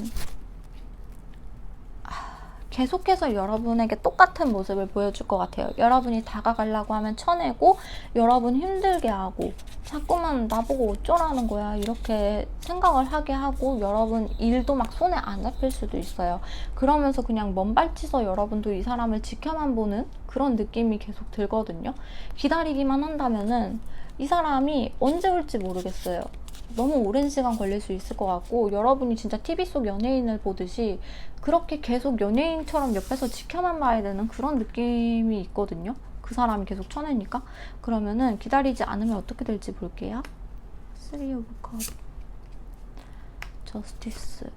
계속해서 여러분에게 똑같은 모습을 보여줄 것 같아요. 여러분이 다가가려고 하면 쳐내고 여러분 힘들게 하고 자꾸만 나보고 어쩌라는 거야 이렇게 생각을 하게 하고 여러분 일도 막 손에 안 잡힐 수도 있어요. 그러면서 그냥 먼발치서 여러분도 이 사람을 지켜만 보는 그런 느낌이 계속 들거든요. 기다리기만 한다면은 이 사람이 언제 올지 모르겠어요. 너무 오랜 시간 걸릴 수 있을 것 같고, 여러분이 진짜 TV 속 연예인을 보듯이 그렇게 계속 연예인처럼 옆에서 지켜만 봐야 되는 그런 느낌이 있거든요. 그 사람이 계속 쳐내니까. 그러면은 기다리지 않으면 어떻게 될지 볼게요. 3 오브 컵, 저스티스.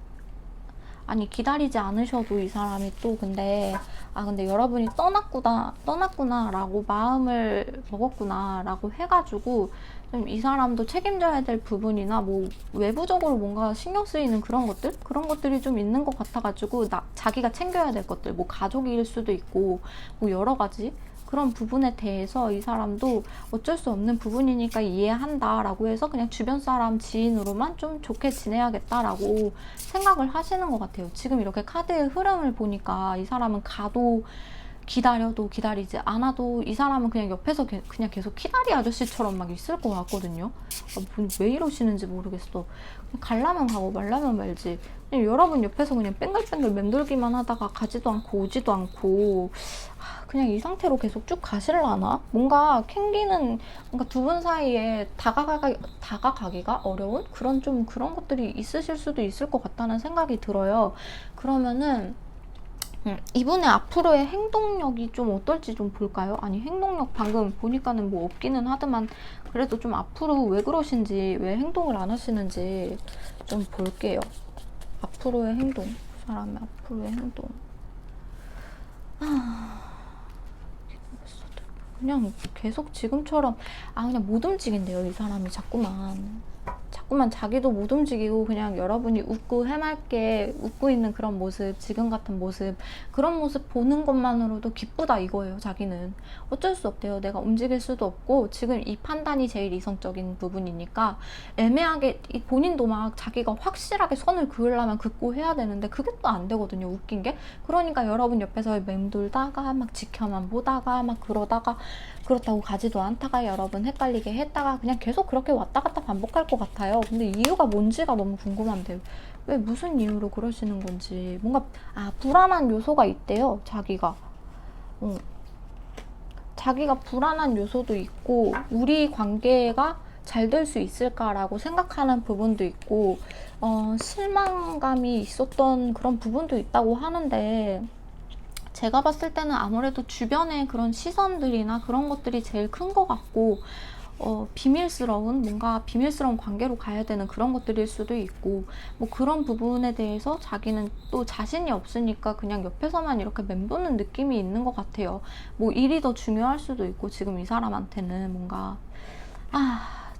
아니, 기다리지 않으셔도 이 사람이 또 근데 여러분이 떠났구나 라고 마음을 먹었구나 라고 해가지고 좀 이 사람도 책임져야 될 부분이나 뭐 외부적으로 뭔가 신경 쓰이는 그런 것들이 좀 있는 것 같아가지고 자기가 챙겨야 될 것들, 뭐 가족일 수도 있고 뭐 여러 가지 그런 부분에 대해서 이 사람도 어쩔 수 없는 부분이니까 이해한다 라고 해서 그냥 주변 사람 지인으로만 좀 좋게 지내야겠다라고 생각을 하시는 것 같아요. 지금 이렇게 카드의 흐름을 보니까 이 사람은 가도 기다려도 기다리지 않아도 이 사람은 그냥 옆에서 그냥 계속 키다리 아저씨처럼 막 있을 것 같거든요. 왜 이러시는지 모르겠어. 가려면 가고 말라면 말지. 그냥 여러분 옆에서 그냥 뺑글뺑글 맴돌기만 하다가 가지도 않고 오지도 않고 그냥 이 상태로 계속 쭉 가실라나? 뭔가 두 분 사이에 다가가기가 어려운 그런 것들이 있으실 수도 있을 것 같다는 생각이 들어요. 그러면은 이분의 앞으로의 행동력이 좀 어떨지 좀 볼까요? 아니, 행동력 방금 보니까는 뭐 없기는 하지만 그래도 좀 앞으로 왜 그러신지, 왜 행동을 안 하시는지 좀 볼게요. 앞으로의 행동, 사람의 앞으로의 행동. 그냥 계속 지금처럼 그냥 못 움직인대요. 이 사람이 자꾸만 자기도 못 움직이고 그냥 여러분이 웃고 해맑게 웃고 있는 그런 모습, 지금 같은 모습, 그런 모습 보는 것만으로도 기쁘다 이거예요. 자기는 어쩔 수 없대요. 내가 움직일 수도 없고 지금 이 판단이 제일 이성적인 부분이니까 애매하게 본인도 막 자기가 확실하게 선을 그으려면 긋고 해야 되는데 그게 또 안 되거든요. 웃긴 게. 그러니까 여러분 옆에서 맴돌다가 막 지켜만 보다가 막 그러다가 그렇다고 가지도 않다가 여러분 헷갈리게 했다가 그냥 계속 그렇게 왔다 갔다 반복할 것 같아요. 근데 이유가 뭔지가 너무 궁금한데요. 왜 무슨 이유로 그러시는 건지. 뭔가 불안한 요소가 있대요. 자기가 불안한 요소도 있고 우리 관계가 잘 될 수 있을까라고 생각하는 부분도 있고 실망감이 있었던 그런 부분도 있다고 하는데 제가 봤을 때는 아무래도 주변의 그런 시선들이나 그런 것들이 제일 큰 것 같고 뭔가 비밀스러운 관계로 가야 되는 그런 것들일 수도 있고 뭐 그런 부분에 대해서 자기는 또 자신이 없으니까 그냥 옆에서만 이렇게 맴도는 느낌이 있는 것 같아요. 뭐 일이 더 중요할 수도 있고 지금 이 사람한테는 뭔가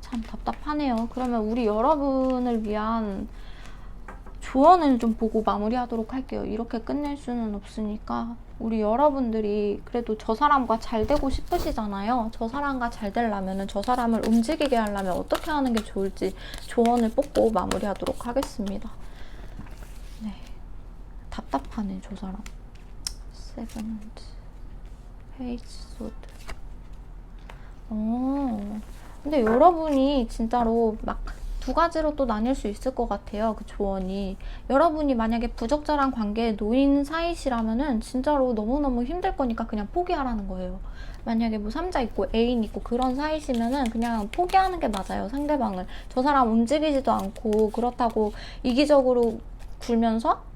참 답답하네요. 그러면 우리 여러분을 위한 조언을 좀 보고 마무리하도록 할게요. 이렇게 끝낼 수는 없으니까 우리 여러분들이 그래도 저 사람과 잘 되고 싶으시잖아요. 저 사람과 잘 되려면 저 사람을 움직이게 하려면 어떻게 하는 게 좋을지 조언을 뽑고 마무리하도록 하겠습니다. 네, 답답하네 저 사람. 세븐드 페이지 소드. 근데 여러분이 진짜로 막 두 가지로 또 나뉠 수 있을 것 같아요. 그 조언이. 여러분이 만약에 부적절한 관계에 놓인 사이시라면은 진짜로 너무너무 힘들 거니까 그냥 포기하라는 거예요. 만약에 뭐 3자 있고 애인 있고 그런 사이시면은 그냥 포기하는 게 맞아요. 상대방을. 저 사람 움직이지도 않고 그렇다고 이기적으로 굴면서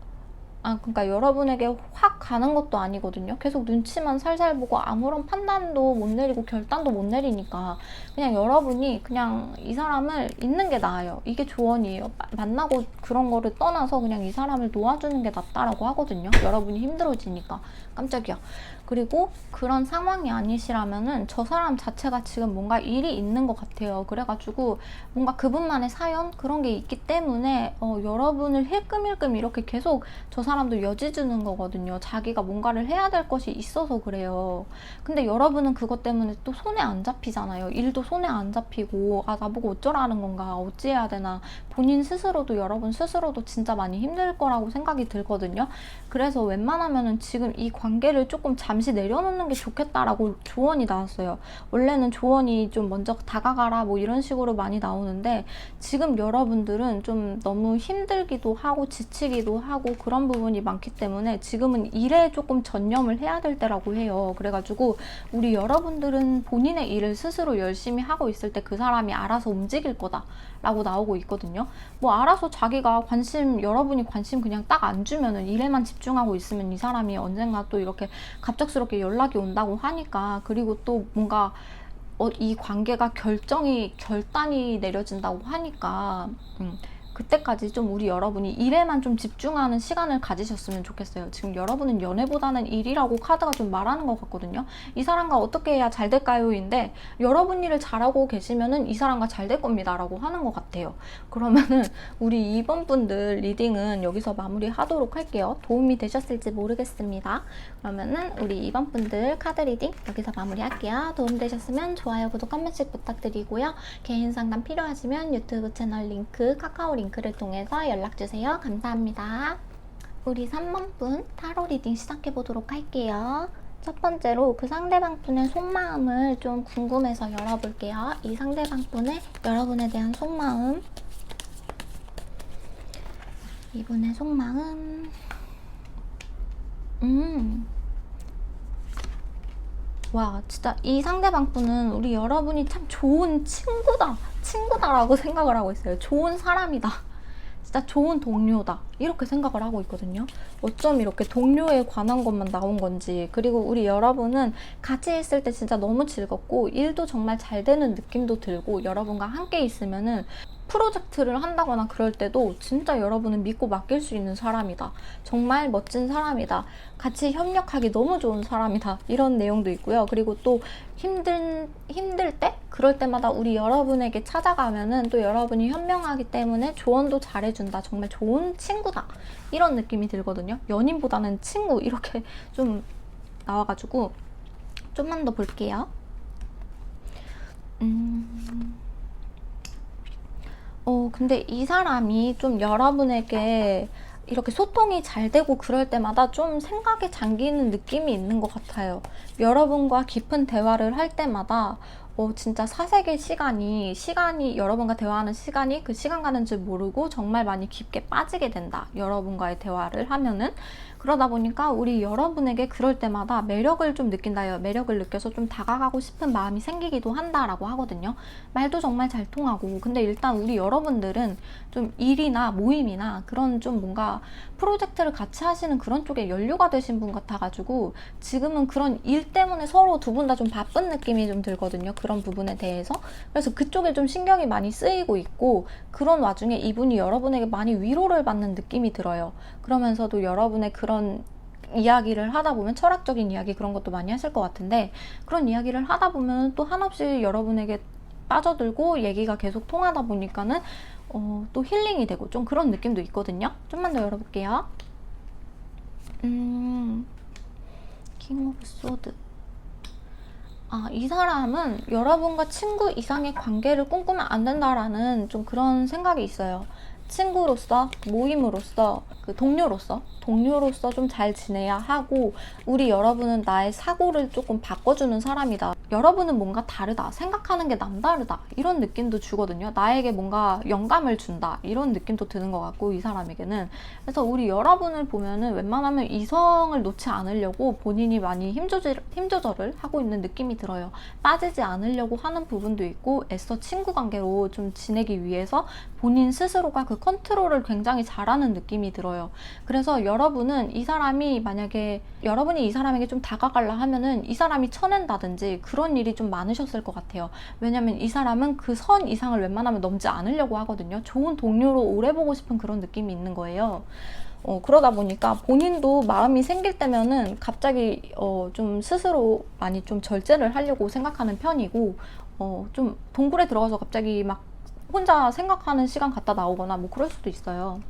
그러니까 여러분에게 확 가는 것도 아니거든요. 계속 눈치만 살살 보고 아무런 판단도 못 내리고 결단도 못 내리니까 그냥 여러분이 그냥 이 사람을 있는 게 나아요. 이게 조언이에요. 만나고 그런 거를 떠나서 그냥 이 사람을 놓아주는 게 낫다라고 하거든요. 여러분이 힘들어지니까. 깜짝이야. 그리고 그런 상황이 아니시라면은 저 사람 자체가 지금 뭔가 일이 있는 것 같아요. 그래가지고 뭔가 그분만의 사연 그런 게 있기 때문에 여러분을 힐끔힐끔 이렇게 계속 저 사람도 여지 주는 거거든요. 자기가 뭔가를 해야 될 것이 있어서 그래요. 근데 여러분은 그것 때문에 또 손에 안 잡히잖아요. 일도 손에 안 잡히고 나보고 어쩌라는 건가, 어찌해야 되나. 본인 스스로도 여러분 스스로도 진짜 많이 힘들 거라고 생각이 들거든요. 그래서 웬만하면은 지금 이 관계를 조금 잠시 내려놓는 게 좋겠다라고 조언이 나왔어요. 원래는 조언이 좀 먼저 다가가라 뭐 이런 식으로 많이 나오는데 지금 여러분들은 좀 너무 힘들기도 하고 지치기도 하고 그런 부분이 많기 때문에 지금은 이 일에 조금 전념을 해야 될 때라고 해요. 그래가지고 우리 여러분들은 본인의 일을 스스로 열심히 하고 있을 때 그 사람이 알아서 움직일 거다 라고 나오고 있거든요. 뭐 알아서 자기가 여러분이 관심 그냥 딱 안 주면은 일에만 집중하고 있으면 이 사람이 언젠가 또 이렇게 갑작스럽게 연락이 온다고 하니까, 그리고 또 뭔가 이 관계가 결단이 내려진다고 하니까 그때까지 좀 우리 여러분이 일에만 좀 집중하는 시간을 가지셨으면 좋겠어요. 지금 여러분은 연애보다는 일이라고 카드가 좀 말하는 것 같거든요. 이 사람과 어떻게 해야 잘 될까요? 인데 여러분 일을 잘하고 계시면은 이 사람과 잘 될 겁니다 라고 하는 것 같아요. 그러면은 우리 2번 분들 리딩은 여기서 마무리하도록 할게요. 도움이 되셨을지 모르겠습니다. 그러면은 우리 2번 분들 카드 리딩 여기서 마무리할게요. 도움되셨으면 좋아요, 구독 한 번씩 부탁드리고요. 개인 상담 필요하시면 유튜브 채널 링크, 카카오 링크를 통해서 연락주세요. 감사합니다. 우리 3번 분 타로 리딩 시작해보도록 할게요. 첫 번째로 그 상대방 분의 속마음을 좀 궁금해서 열어볼게요. 이 상대방 분의 여러분에 대한 속마음, 이분의 속마음. 와, 진짜 이 상대방 분은 우리 여러분이 참 좋은 친구다라고 생각을 하고 있어요. 좋은 사람이다, 진짜 좋은 동료다, 이렇게 생각을 하고 있거든요. 어쩜 이렇게 동료에 관한 것만 나온 건지. 그리고 우리 여러분은 같이 있을 때 진짜 너무 즐겁고 일도 정말 잘 되는 느낌도 들고, 여러분과 함께 있으면은 프로젝트를 한다거나 그럴 때도 진짜 여러분은 믿고 맡길 수 있는 사람이다, 정말 멋진 사람이다, 같이 협력하기 너무 좋은 사람이다, 이런 내용도 있고요. 그리고 또 힘들 때 그럴 때마다 우리 여러분에게 찾아가면은 또 여러분이 현명하기 때문에 조언도 잘해준다, 정말 좋은 친구다, 이런 느낌이 들거든요. 연인보다는 친구, 이렇게 좀 나와가지고 좀만 더 볼게요. 근데 이 사람이 좀 여러분에게 이렇게 소통이 잘 되고 그럴 때마다 좀 생각에 잠기는 느낌이 있는 것 같아요. 여러분과 깊은 대화를 할 때마다 진짜 사색의 시간이 여러분과 대화하는 시간이 그 시간 가는 줄 모르고 정말 많이 깊게 빠지게 된다, 여러분과의 대화를 하면은. 그러다 보니까 우리 여러분에게 그럴 때마다 매력을 좀 느낀다요. 매력을 느껴서 좀 다가가고 싶은 마음이 생기기도 한다라고 하거든요. 말도 정말 잘 통하고. 근데 일단 우리 여러분들은 좀 일이나 모임이나 그런 좀 뭔가 프로젝트를 같이 하시는 그런 쪽에 연료가 되신 분 같아가지고 지금은 그런 일 때문에 서로 두 분 다 좀 바쁜 느낌이 좀 들거든요. 그런 부분에 대해서. 그래서 그쪽에 좀 신경이 많이 쓰이고 있고, 그런 와중에 이분이 여러분에게 많이 위로를 받는 느낌이 들어요. 그러면서도 여러분의 그런 이야기를 하다 보면, 철학적인 이야기 그런 것도 많이 하실 것 같은데, 그런 이야기를 하다 보면 또 한없이 여러분에게 빠져들고 얘기가 계속 통하다 보니까는 또 힐링이 되고 좀 그런 느낌도 있거든요. 좀만 더 열어볼게요. 킹 오브 소드. 이 사람은 여러분과 친구 이상의 관계를 꿈꾸면 안 된다라는 좀 그런 생각이 있어요. 친구로서, 모임으로서, 동료로서 좀 잘 지내야 하고, 우리 여러분은 나의 사고를 조금 바꿔주는 사람이다, 여러분은 뭔가 다르다, 생각하는 게 남다르다, 이런 느낌도 주거든요. 나에게 뭔가 영감을 준다, 이런 느낌도 드는 것 같고, 이 사람에게는. 그래서 우리 여러분을 보면은 웬만하면 이성을 놓지 않으려고 본인이 많이 힘 조절을 하고 있는 느낌이 들어요. 빠지지 않으려고 하는 부분도 있고, 애써 친구 관계로 좀 지내기 위해서 본인 스스로가 그 컨트롤을 굉장히 잘하는 느낌이 들어요. 그래서 여러분은 만약에 여러분이 이 사람에게 좀 다가가려 하면은 이 사람이 쳐낸다든지 그런 일이 좀 많으셨을 것 같아요. 왜냐면 이 사람은 그 선 이상을 웬만하면 넘지 않으려고 하거든요. 좋은 동료로 오래 보고 싶은 그런 느낌이 있는 거예요. 그러다 보니까 본인도 마음이 생길 때면은 갑자기 좀 스스로 많이 좀 절제를 하려고 생각하는 편이고, 좀 동굴에 들어가서 갑자기 막 혼자 생각하는 시간 갖다 나오거나 뭐 그럴 수도 있어요.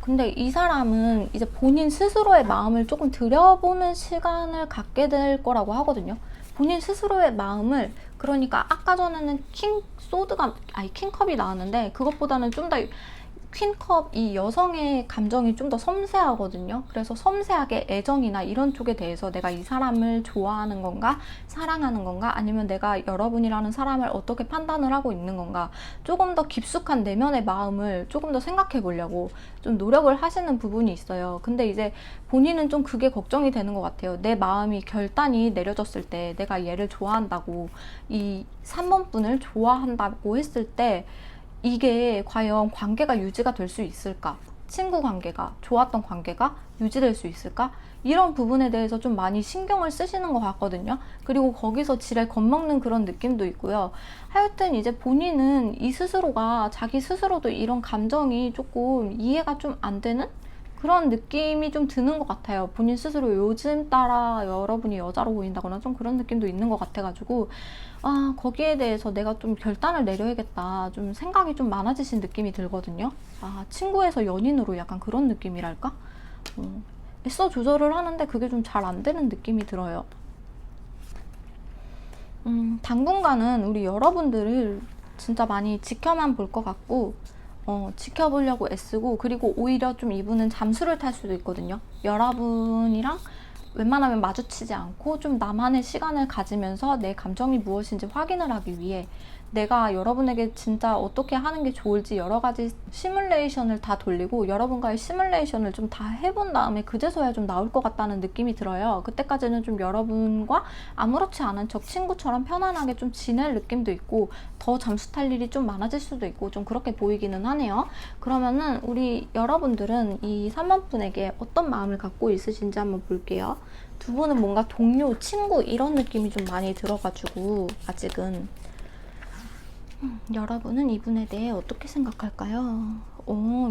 근데 이 사람은 이제 본인 스스로의 마음을 조금 들여보는 시간을 갖게 될 거라고 하거든요. 본인 스스로의 마음을, 그러니까 아까 전에는 킹컵이 나왔는데 그것보다는 좀 더 퀸컵 이 여성의 감정이 좀 더 섬세하거든요. 그래서 섬세하게 애정이나 이런 쪽에 대해서 내가 이 사람을 좋아하는 건가, 사랑하는 건가, 아니면 내가 여러분이라는 사람을 어떻게 판단을 하고 있는 건가, 조금 더 깊숙한 내면의 마음을 조금 더 생각해 보려고 좀 노력을 하시는 부분이 있어요. 근데 이제 본인은 좀 그게 걱정이 되는 것 같아요. 내 마음이 결단이 내려졌을 때, 내가 얘를 좋아한다고, 이 3번 분을 좋아한다고 했을 때 이게 과연 관계가 유지가 될 수 있을까? 친구 관계가, 좋았던 관계가 유지될 수 있을까? 이런 부분에 대해서 좀 많이 신경을 쓰시는 것 같거든요. 그리고 거기서 지레 겁먹는 그런 느낌도 있고요. 하여튼 이제 본인은 이 스스로가, 자기 스스로도 이런 감정이 조금 이해가 좀 안 되는 그런 느낌이 좀 드는 것 같아요. 본인 스스로 요즘 따라 여러분이 여자로 보인다거나 좀 그런 느낌도 있는 것 같아가지고, 아, 거기에 대해서 내가 좀 결단을 내려야겠다. 좀 생각이 좀 많아지신 느낌이 들거든요. 아, 친구에서 연인으로 약간 그런 느낌이랄까? 애써 조절을 하는데 그게 좀 잘 안 되는 느낌이 들어요. 당분간은 우리 여러분들을 진짜 많이 지켜만 볼 것 같고, 지켜보려고 애쓰고, 그리고 오히려 좀 이분은 잠수를 탈 수도 있거든요. 여러분이랑 웬만하면 마주치지 않고 좀 나만의 시간을 가지면서 내 감정이 무엇인지 확인을 하기 위해 내가 여러분에게 진짜 어떻게 하는 게 좋을지 여러 가지 시뮬레이션을 다 돌리고 여러분과의 시뮬레이션을 좀 다 해본 다음에 그제서야 좀 나올 것 같다는 느낌이 들어요. 그때까지는 좀 여러분과 아무렇지 않은 척 친구처럼 편안하게 좀 지낼 느낌도 있고 더 잠수 탈 일이 좀 많아질 수도 있고 좀 그렇게 보이기는 하네요. 그러면은 우리 여러분들은 이 3번 분에게 어떤 마음을 갖고 있으신지 한번 볼게요. 두 분은 뭔가 동료, 친구 이런 느낌이 좀 많이 들어가지고 아직은 여러분은 이분에 대해 어떻게 생각할까요?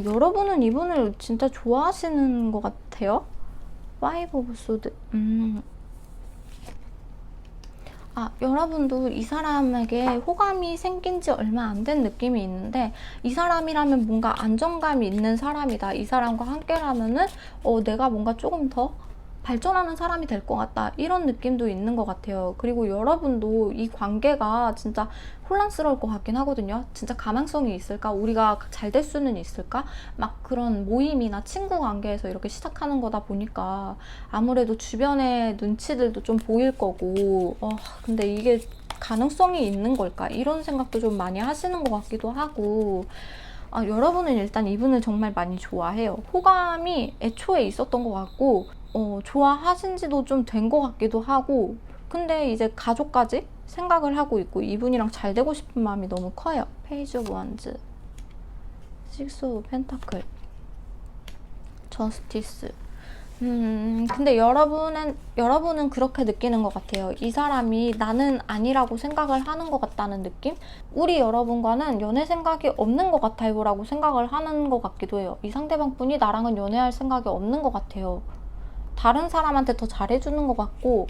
여러분은 이분을 진짜 좋아하시는 것 같아요. 파이브 오브 소드. 아, 여러분도 이 사람에게 호감이 생긴 지 얼마 안 된 느낌이 있는데 이 사람이라면 뭔가 안정감이 있는 사람이다. 이 사람과 함께라면은 내가 뭔가 조금 더 발전하는 사람이 될 것 같다. 이런 느낌도 있는 것 같아요. 그리고 여러분도 이 관계가 진짜 혼란스러울 것 같긴 하거든요. 진짜 가망성이 있을까? 우리가 잘 될 수는 있을까? 막 그런 모임이나 친구 관계에서 이렇게 시작하는 거다 보니까 아무래도 주변의 눈치들도 좀 보일 거고 근데 이게 가능성이 있는 걸까? 이런 생각도 좀 많이 하시는 것 같기도 하고 여러분은 일단 이분을 정말 많이 좋아해요. 호감이 애초에 있었던 것 같고 좋아하신 지도 좀 된 것 같기도 하고 근데 이제 가족까지 생각을 하고 있고 이분이랑 잘 되고 싶은 마음이 너무 커요. 페이지 오브 원즈, 식스 오브 펜타클, 저스티스. 근데 여러분은 그렇게 느끼는 것 같아요. 이 사람이 나는 아니라고 생각을 하는 것 같다는 느낌? 우리 여러분과는 연애 생각이 없는 것 같아요 라고 생각을 하는 것 같기도 해요. 이 상대방 분이 나랑은 연애할 생각이 없는 것 같아요. 다른 사람한테 더 잘해주는 것 같고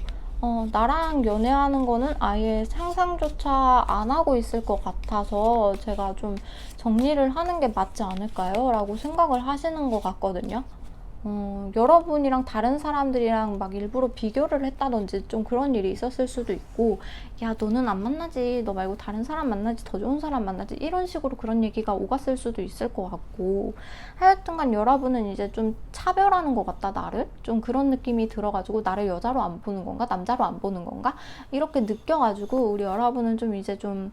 나랑 연애하는 거는 아예 상상조차 안 하고 있을 것 같아서 제가 좀 정리를 하는 게 맞지 않을까요? 라고 생각을 하시는 것 같거든요. 여러분이랑 다른 사람들이랑 막 일부러 비교를 했다든지 좀 그런 일이 있었을 수도 있고 야 너는 안 만나지, 너 말고 다른 사람 만나지, 더 좋은 사람 만나지 이런 식으로 그런 얘기가 오갔을 수도 있을 것 같고 하여튼간 여러분은 이제 좀 차별하는 것 같다 나를 좀 그런 느낌이 들어가지고 나를 여자로 안 보는 건가 남자로 안 보는 건가 이렇게 느껴가지고 우리 여러분은 좀 이제 좀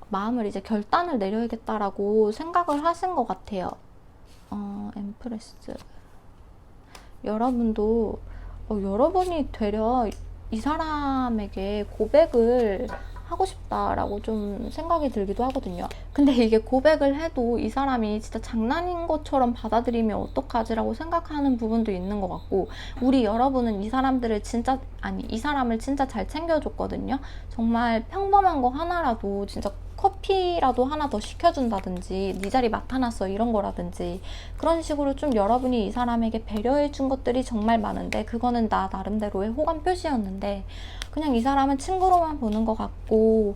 마음을 이제 결단을 내려야겠다라고 생각을 하신 것 같아요. 엠프레스 여러분도 여러분이 되려 이 사람에게 고백을 하고 싶다라고 좀 생각이 들기도 하거든요. 근데 이게 고백을 해도 이 사람이 진짜 장난인 것처럼 받아들이면 어떡하지라고 생각하는 부분도 있는 것 같고 우리 여러분은 이 사람을 진짜 잘 챙겨줬거든요. 정말 평범한 거 하나라도 진짜 커피라도 하나 더 시켜준다든지 네 자리 맡아놨어 이런 거라든지 그런 식으로 좀 여러분이 이 사람에게 배려해준 것들이 정말 많은데 그거는 나 나름대로의 호감 표시였는데 그냥 이 사람은 친구로만 보는 것 같고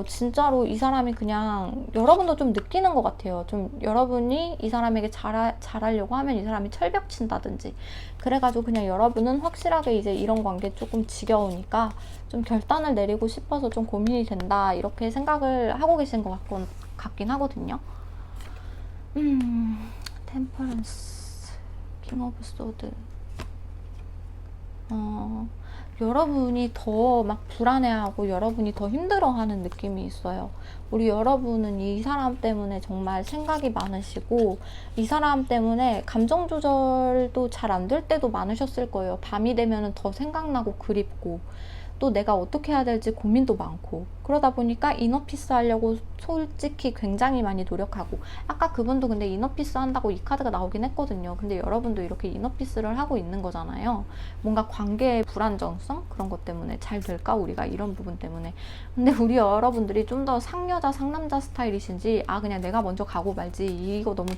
진짜로 이 사람이 그냥 여러분도 좀 느끼는 것 같아요. 좀 여러분이 이 사람에게 잘하려고 하면 이 사람이 철벽 친다든지 그래가지고 그냥 여러분은 확실하게 이제 이런 관계 조금 지겨우니까 좀 결단을 내리고 싶어서 좀 고민이 된다 이렇게 생각을 하고 계신 것 같긴 하거든요. 템퍼런스, 킹 오브 소드. 여러분이 더 막 불안해하고 여러분이 더 힘들어하는 느낌이 있어요. 우리 여러분은 이 사람 때문에 정말 생각이 많으시고 이 사람 때문에 감정 조절도 잘 안 될 때도 많으셨을 거예요. 밤이 되면은 더 생각나고 그립고 또 내가 어떻게 해야 될지 고민도 많고 그러다 보니까 이너피스 하려고 솔직히 굉장히 많이 노력하고 아까 그분도 근데 이너피스 한다고 이 카드가 나오긴 했거든요. 근데 여러분도 이렇게 이너피스를 하고 있는 거잖아요. 뭔가 관계의 불안정성 그런 것 때문에 잘 될까 우리가 이런 부분 때문에. 근데 우리 여러분들이 좀 더 상여자 상남자 스타일이신지 아 그냥 내가 먼저 가고 말지 이거 너무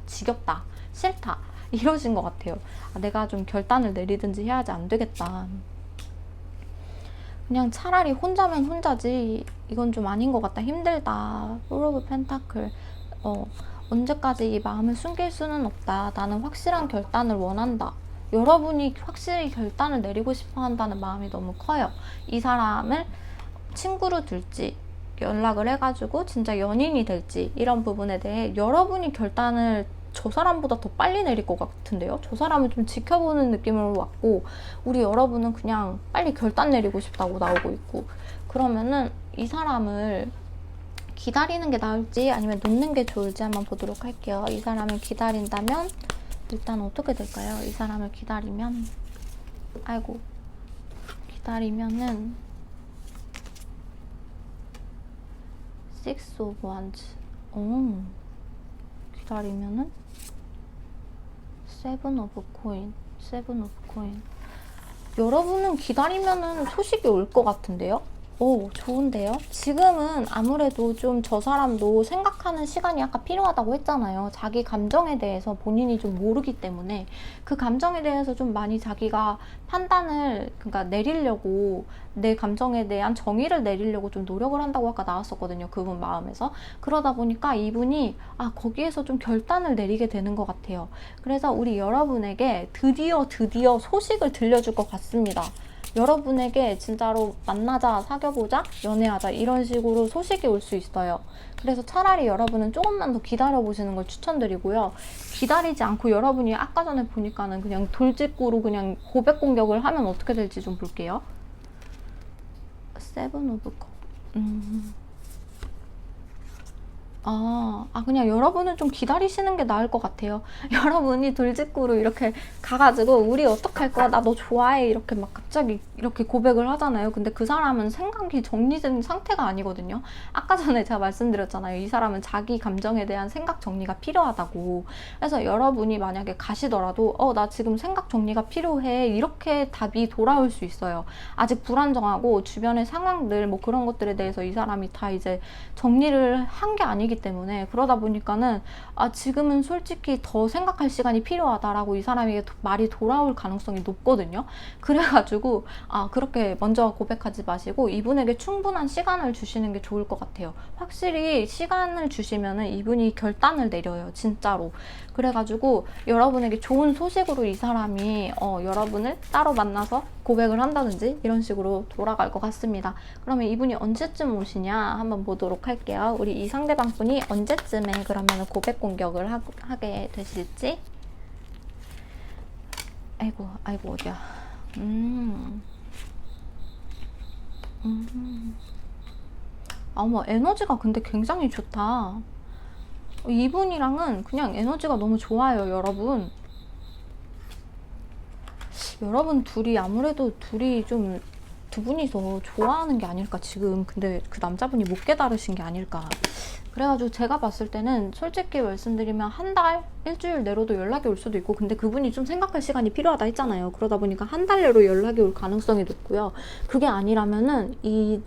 지겹다 싫다 이러신 것 같아요. 아, 내가 좀 결단을 내리든지 해야지 안 되겠다. 그냥 차라리 혼자면 혼자지 이건 좀 아닌 것 같다 힘들다. 폴 오브 펜타클. 언제까지 이 마음을 숨길 수는 없다. 나는 확실한 결단을 원한다. 여러분이 확실히 결단을 내리고 싶어 한다는 마음이 너무 커요. 이 사람을 친구로 둘지 연락을 해가지고 진짜 연인이 될지 이런 부분에 대해 여러분이 결단을 저 사람보다 더 빨리 내릴 것 같은데요. 저 사람을 좀 지켜보는 느낌으로 왔고 우리 여러분은 그냥 빨리 결단 내리고 싶다고 나오고 있고 그러면은 이 사람을 기다리는 게 나을지 아니면 놓는 게 좋을지 한번 보도록 할게요. 이 사람을 기다린다면 일단 어떻게 될까요? 이 사람을 기다리면 아이고 기다리면은 Six of Wands 기다리면은 세븐 오브 코인. 여러분은 기다리면은 소식이 올 것 같은데요? 오, 좋은데요? 지금은 아무래도 좀 저 사람도 생각하는 시간이 아까 필요하다고 했잖아요. 자기 감정에 대해서 본인이 좀 모르기 때문에 그 감정에 대해서 좀 많이 자기가 판단을 그러니까 내리려고 내 감정에 대한 정의를 내리려고 좀 노력을 한다고 아까 나왔었거든요. 그분 마음에서. 그러다 보니까 이분이 거기에서 좀 결단을 내리게 되는 것 같아요. 그래서 우리 여러분에게 드디어 소식을 들려줄 것 같습니다. 여러분에게 진짜로 만나자, 사귀어보자, 연애하자 이런 식으로 소식이 올 수 있어요. 그래서 차라리 여러분은 조금만 더 기다려보시는 걸 추천드리고요. 기다리지 않고 여러분이 아까 전에 보니까는 그냥 돌직구로 그냥 고백 공격을 하면 어떻게 될지 좀 볼게요. 세븐 오브 컵. 그냥 여러분은 좀 기다리시는 게 나을 것 같아요. 여러분이 돌직구로 이렇게 가가지고 우리 어떡할 거야? 나 너 좋아해. 이렇게 막 갑자기 이렇게 고백을 하잖아요. 근데 그 사람은 생각이 정리된 상태가 아니거든요. 아까 전에 제가 말씀드렸잖아요. 이 사람은 자기 감정에 대한 생각 정리가 필요하다고. 그래서 여러분이 만약에 가시더라도 나 지금 생각 정리가 필요해. 이렇게 답이 돌아올 수 있어요. 아직 불안정하고 주변의 상황들 뭐 그런 것들에 대해서 이 사람이 다 이제 정리를 한 게 아니기 때문에 그러다 보니까는 지금은 솔직히 더 생각할 시간이 필요하다라고 이 사람에게 말이 돌아올 가능성이 높거든요. 그래가지고 그렇게 먼저 고백하지 마시고 이분에게 충분한 시간을 주시는 게 좋을 것 같아요. 확실히 시간을 주시면은 이분이 결단을 내려요. 진짜로. 그래가지고 여러분에게 좋은 소식으로 이 사람이 여러분을 따로 만나서 고백을 한다든지 이런 식으로 돌아갈 것 같습니다. 그러면 이분이 언제쯤 오시냐 한번 보도록 할게요. 우리 이 상대방 분이 언제쯤에 그러면 고백 공격을 하게 되실지. 아이고 어디야. 어머 에너지가 근데 굉장히 좋다. 이분이랑은 그냥 에너지가 너무 좋아요. 여러분 둘이 아무래도 좀 두 분이서 좋아하는 게 아닐까 지금. 근데 그 남자분이 못 깨달으신 게 아닐까. 그래가지고 제가 봤을 때는 솔직히 말씀드리면 한 달, 일주일 내로도 연락이 올 수도 있고 근데 그분이 좀 생각할 시간이 필요하다 했잖아요. 그러다 보니까 한 달 내로 연락이 올 가능성이 높고요. 그게 아니라면은 이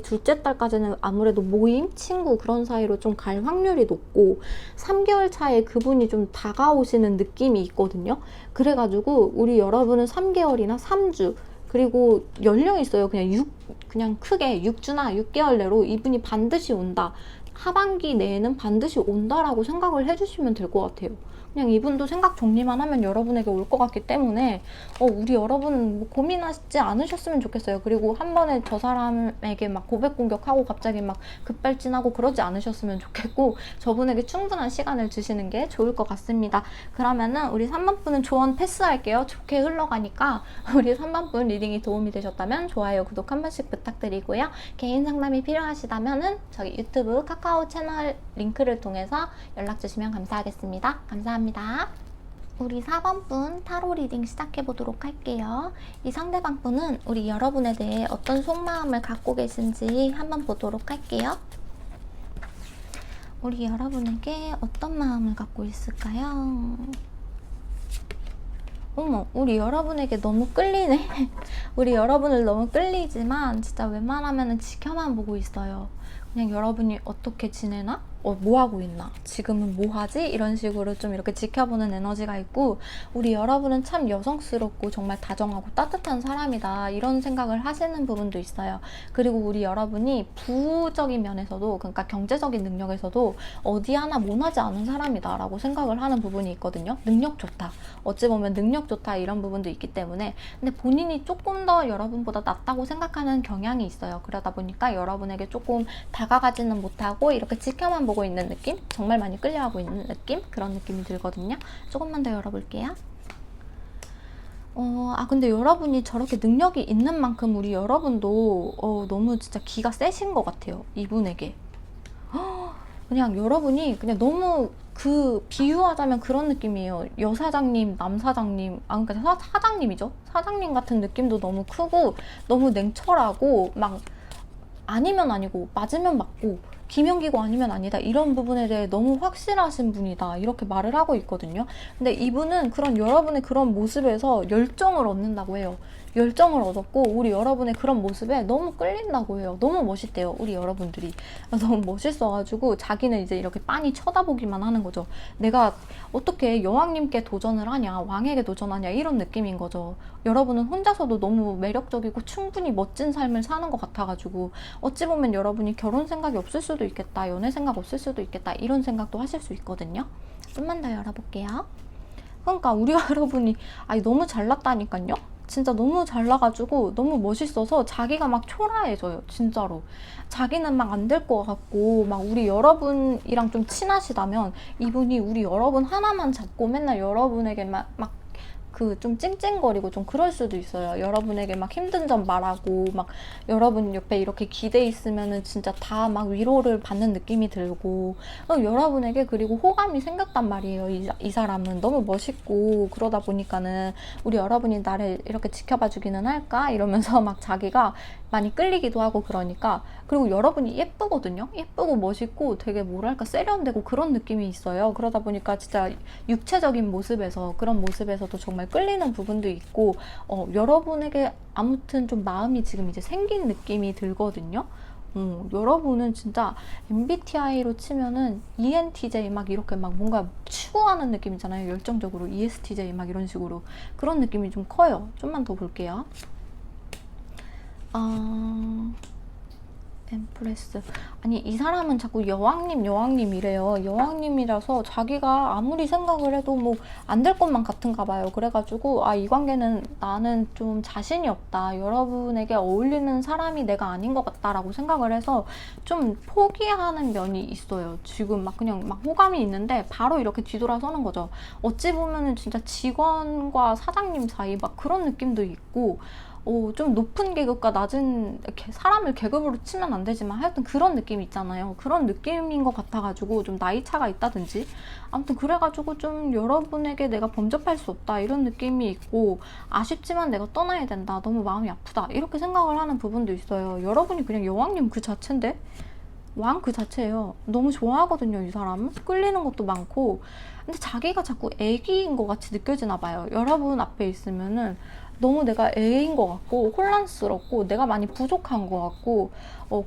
둘째 달까지는 아무래도 모임, 친구 그런 사이로 좀 갈 확률이 높고 3개월 차에 그분이 좀 다가오시는 느낌이 있거든요. 그래가지고 우리 여러분은 3개월이나 3주 그리고 연령이 있어요. 그냥 크게 6주나 6개월 내로 이분이 반드시 온다. 하반기 내에는 반드시 온다라고 생각을 해주시면 될 것 같아요. 그냥 이분도 생각 정리만 하면 여러분에게 올 것 같기 때문에 우리 여러분 뭐 고민하지 않으셨으면 좋겠어요. 그리고 한 번에 저 사람에게 막 고백 공격하고 갑자기 막 급발진하고 그러지 않으셨으면 좋겠고, 저분에게 충분한 시간을 주시는 게 좋을 것 같습니다. 그러면은 우리 3번 분은 조언 패스할게요. 좋게 흘러가니까. 우리 3번 분 리딩이 도움이 되셨다면 좋아요, 구독 한 번씩 부탁드리고요. 개인 상담이 필요하시다면은 저희 유튜브, 카카오 채널 링크를 통해서 연락 주시면 감사하겠습니다. 감사합니다. 우리 4번 분 타로 리딩 시작해 보도록 할게요. 이 상대방 분은 우리 여러분에 대해 어떤 속마음을 갖고 계신지 한번 보도록 할게요. 우리 여러분에게 어떤 마음을 갖고 있을까요? 어머, 우리 여러분에게 너무 끌리네. 우리 여러분을 너무 끌리지만 진짜 웬만하면 지켜만 보고 있어요. 그냥 여러분이 어떻게 지내나? 뭐 하고 있나? 지금은 뭐 하지? 이런 식으로 좀 이렇게 지켜보는 에너지가 있고, 우리 여러분은 참 여성스럽고 정말 다정하고 따뜻한 사람이다, 이런 생각을 하시는 부분도 있어요. 그리고 우리 여러분이 부적인 면에서도, 그러니까 경제적인 능력에서도 어디 하나 모나지 않은 사람이다 라고 생각을 하는 부분이 있거든요. 능력 좋다, 어찌 보면 능력 좋다, 이런 부분도 있기 때문에. 근데 본인이 조금 더 여러분보다 낫다고 생각하는 경향이 있어요. 그러다 보니까 여러분에게 조금 다가가지는 못하고 이렇게 지켜만 보고 있는 느낌? 정말 많이 끌려가고 있는 느낌? 그런 느낌이 들거든요. 조금만 더 열어볼게요. 근데 여러분이 저렇게 능력이 있는 만큼 우리 여러분도 너무 진짜 기가 세신 것 같아요. 이분에게. 그냥 여러분이 그냥 너무 비유하자면 그런 느낌이에요. 여사장님, 남사장님, 그러니까 사장님이죠. 사장님 같은 느낌도 너무 크고, 너무 냉철하고, 막 아니면 아니고 맞으면 맞고 기명기고 아니면 아니다, 이런 부분에 대해 너무 확실하신 분이다, 이렇게 말을 하고 있거든요. 근데 이분은 그런 여러분의 그런 모습에서 열정을 얻는다고 해요. 열정을 얻었고 우리 여러분의 그런 모습에 너무 끌린다고 해요. 너무 멋있대요, 우리 여러분들이. 너무 멋있어가지고 자기는 이제 이렇게 빤히 쳐다보기만 하는 거죠. 내가 어떻게 여왕님께 도전을 하냐, 왕에게 도전하냐, 이런 느낌인 거죠. 여러분은 혼자서도 너무 매력적이고 충분히 멋진 삶을 사는 것 같아가지고, 어찌 보면 여러분이 결혼 생각이 없을 수도 있겠다, 연애 생각 없을 수도 있겠다, 이런 생각도 하실 수 있거든요. 좀만 더 열어볼게요. 그러니까 우리 여러분이 너무 잘났다니까요. 진짜 너무 잘나가지고 너무 멋있어서 자기가 막 초라해져요. 진짜로. 자기는 막 안 될 것 같고, 막 우리 여러분이랑 좀 친하시다면 이분이 우리 여러분 하나만 잡고 맨날 여러분에게 막 좀 찡찡거리고 좀 그럴 수도 있어요. 여러분에게 막 힘든 점 말하고, 막 여러분 옆에 이렇게 기대 있으면은 진짜 다 막 위로를 받는 느낌이 들고, 여러분에게 그리고 호감이 생겼단 말이에요. 이 사람은 너무 멋있고, 그러다 보니까는 우리 여러분이 나를 이렇게 지켜봐 주기는 할까 이러면서 막 자기가 많이 끌리기도 하고, 그러니까. 그리고 여러분이 예쁘거든요. 예쁘고 멋있고 되게 뭐랄까 세련되고 그런 느낌이 있어요. 그러다 보니까 진짜 육체적인 모습에서, 그런 모습에서도 정말 끌리는 부분도 있고, 여러분에게 아무튼 좀 마음이 지금 이제 생긴 느낌이 들거든요. 여러분은 진짜 MBTI로 치면은 ENTJ 막 이렇게 막 뭔가 추구하는 느낌 있잖아요. 열정적으로 ESTJ 막 이런 식으로. 그런 느낌이 좀 커요. 좀만 더 볼게요. 엠프레스. 아니, 이 사람은 자꾸 여왕님 이래요. 여왕님이라서 자기가 아무리 생각을 해도 뭐 안 될 것만 같은가 봐요. 그래가지고 이 관계는 나는 좀 자신이 없다, 여러분에게 어울리는 사람이 내가 아닌 것 같다라고 생각을 해서 좀 포기하는 면이 있어요. 지금 막 그냥 막 호감이 있는데 바로 이렇게 뒤돌아서는 거죠. 어찌 보면은 진짜 직원과 사장님 사이 막 그런 느낌도 있고, 좀 높은 계급과 낮은, 사람을 계급으로 치면 안 되지만 하여튼 그런 느낌 있잖아요. 그런 느낌인 것 같아가지고 좀 나이 차가 있다든지, 아무튼 그래가지고 좀 여러분에게 내가 범접할 수 없다, 이런 느낌이 있고, 아쉽지만 내가 떠나야 된다, 너무 마음이 아프다, 이렇게 생각을 하는 부분도 있어요. 여러분이 그냥 여왕님 그 자체인데, 왕 그 자체예요. 너무 좋아하거든요, 이 사람은. 끌리는 것도 많고. 근데 자기가 자꾸 애기인 것 같이 느껴지나 봐요. 여러분 앞에 있으면은 너무 내가 애인 것 같고 혼란스럽고 내가 많이 부족한 것 같고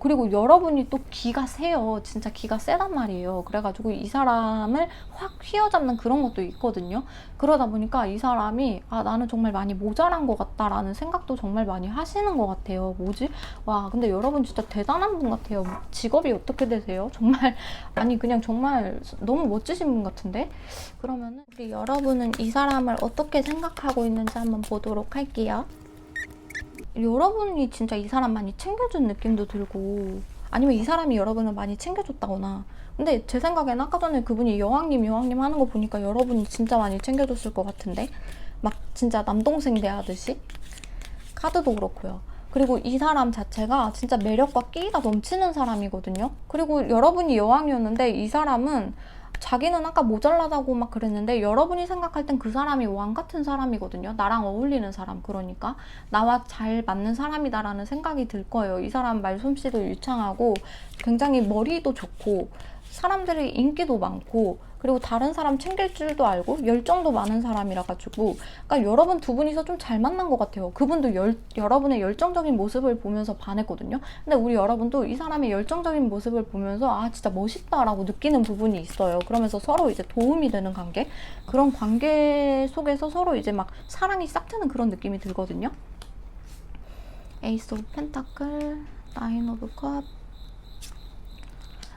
그리고 여러분이 또 기가 세요. 진짜 기가 세단 말이에요. 그래가지고 이 사람을 확 휘어잡는 그런 것도 있거든요. 그러다 보니까 이 사람이 나는 정말 많이 모자란 것 같다라는 생각도 정말 많이 하시는 것 같아요. 뭐지? 와, 근데 여러분 진짜 대단한 분 같아요. 직업이 어떻게 되세요? 정말 아니 그냥 정말 너무 멋지신 분 같은데? 그러면은 우리 여러분은 이 사람을 어떻게 생각하고 있는지 한번 보도록 할게요. 여러분이 진짜 이 사람 많이 챙겨준 느낌도 들고, 아니면 이 사람이 여러분을 많이 챙겨줬다거나. 근데 제 생각에는 아까 전에 그분이 여왕님 하는 거 보니까 여러분이 진짜 많이 챙겨줬을 것 같은데, 막 진짜 남동생 대하듯이. 카드도 그렇고요. 그리고 이 사람 자체가 진짜 매력과 끼가 넘치는 사람이거든요. 그리고 여러분이 여왕이었는데 이 사람은 자기는 아까 모자라다고 막 그랬는데 여러분이 생각할 땐 그 사람이 왕 같은 사람이거든요. 나랑 어울리는 사람, 그러니까 나와 잘 맞는 사람이다라는 생각이 들 거예요. 이 사람 말솜씨도 유창하고 굉장히 머리도 좋고 사람들의 인기도 많고 그리고 다른 사람 챙길 줄도 알고 열정도 많은 사람이라 가지고, 그러니까 여러분 두 분이서 좀 잘 만난 것 같아요. 그분도 여러분의 열정적인 모습을 보면서 반했거든요. 근데 우리 여러분도 이 사람의 열정적인 모습을 보면서 진짜 멋있다라고 느끼는 부분이 있어요. 그러면서 서로 이제 도움이 되는 관계, 그런 관계 속에서 서로 이제 막 사랑이 싹 트는 그런 느낌이 들거든요. 에이스 오브 펜타클, 나인 오브 컵.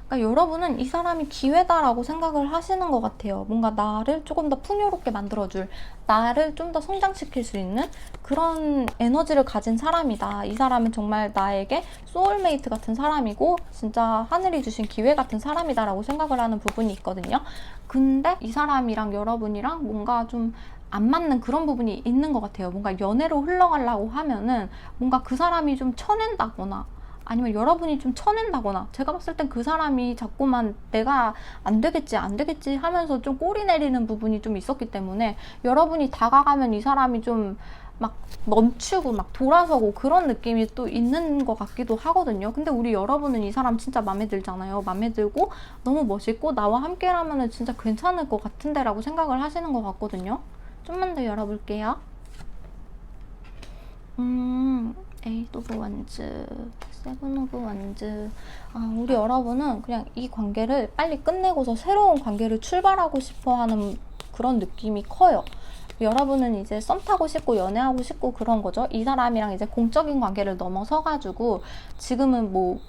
그러니까 여러분은 이 사람이 기회다라고 생각을 하시는 것 같아요. 뭔가 나를 조금 더 풍요롭게 만들어줄, 나를 좀 더 성장시킬 수 있는 그런 에너지를 가진 사람이다. 이 사람은 정말 나에게 소울메이트 같은 사람이고 진짜 하늘이 주신 기회 같은 사람이다라고 생각을 하는 부분이 있거든요. 근데 이 사람이랑 여러분이랑 뭔가 좀 안 맞는 그런 부분이 있는 것 같아요. 뭔가 연애로 흘러가려고 하면은 뭔가 그 사람이 좀 쳐낸다거나 아니면 여러분이 좀 쳐낸다거나, 제가 봤을 땐 그 사람이 자꾸만 내가 안 되겠지 하면서 좀 꼬리 내리는 부분이 좀 있었기 때문에 여러분이 다가가면 이 사람이 좀 막 멈추고 막 돌아서고 그런 느낌이 또 있는 것 같기도 하거든요. 근데 우리 여러분은 이 사람 진짜 마음에 들잖아요. 마음에 들고 너무 멋있고 나와 함께라면 진짜 괜찮을 것 같은데 라고 생각을 하시는 것 같거든요. 좀만 더 열어볼게요. 에이트 오브 원즈, 세븐 오브 원즈. 우리 여러분은 그냥 이 관계를 빨리 끝내고서 새로운 관계를 출발하고 싶어 하는 그런 느낌이 커요. 여러분은 이제 썸 타고 싶고 연애하고 싶고 그런 거죠. 이 사람이랑 이제 공적인 관계를 넘어서가지고 지금은 뭐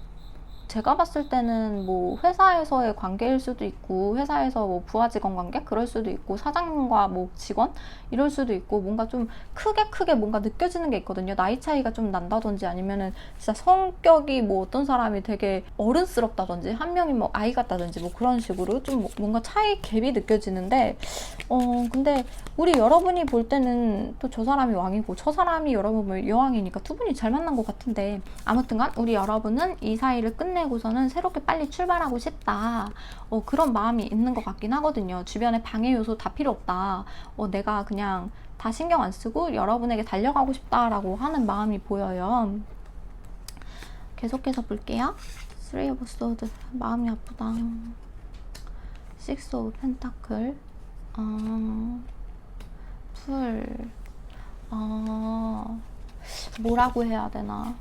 제가 봤을 때는 뭐 회사에서의 관계일 수도 있고 회사에서 뭐 부하 직원 관계 그럴 수도 있고 사장님과 뭐 직원 이럴 수도 있고 뭔가 좀 크게 뭔가 느껴지는 게 있거든요. 나이 차이가 좀 난다든지 아니면은 진짜 성격이 뭐 어떤 사람이 되게 어른스럽다든지 한 명이 뭐 아이 같다든지 뭐 그런 식으로 좀 뭔가 차이 갭이 느껴지는데 근데 우리 여러분이 볼 때는 또 저 사람이 왕이고 저 사람이 여러분 여왕이니까 두 분이 잘 만난 것 같은데, 아무튼간 우리 여러분은 이 사이를 끝내고서는 새롭게 빨리 출발하고 싶다. 그런 마음이 있는 것 같긴 하거든요. 주변에 방해 요소 다 필요 없다. 내가 그냥 다 신경 안 쓰고 여러분에게 달려가고 싶다라고 하는 마음이 보여요. 계속해서 볼게요. 3 오브 소드, 마음이 아프다. 6 오브 펜타클, 풀, 뭐라고 해야 되나.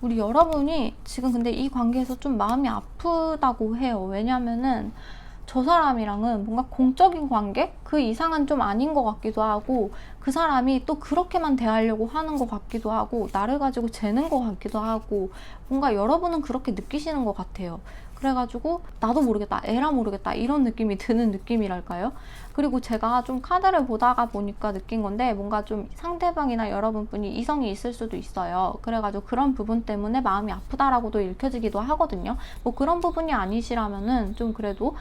우리 여러분이 지금 근데 이 관계에서 좀 마음이 아프다고 해요. 왜냐면은 저 사람이랑은 뭔가 공적인 관계? 그 이상은 좀 아닌 것 같기도 하고, 그 사람이 또 그렇게만 대하려고 하는 것 같기도 하고, 나를 가지고 재는 것 같기도 하고, 뭔가 여러분은 그렇게 느끼시는 것 같아요. 그래가지고 나도 모르겠다, 에라 모르겠다 이런 느낌이 드는 느낌이랄까요? 그리고 제가 좀 카드를 보다가 보니까 느낀 건데, 뭔가 좀 상대방이나 여러분분이 이성이 있을 수도 있어요. 그래가지고 그런 부분 때문에 마음이 아프다라고도 읽혀지기도 하거든요. 뭐 그런 부분이 아니시라면은 좀 그래도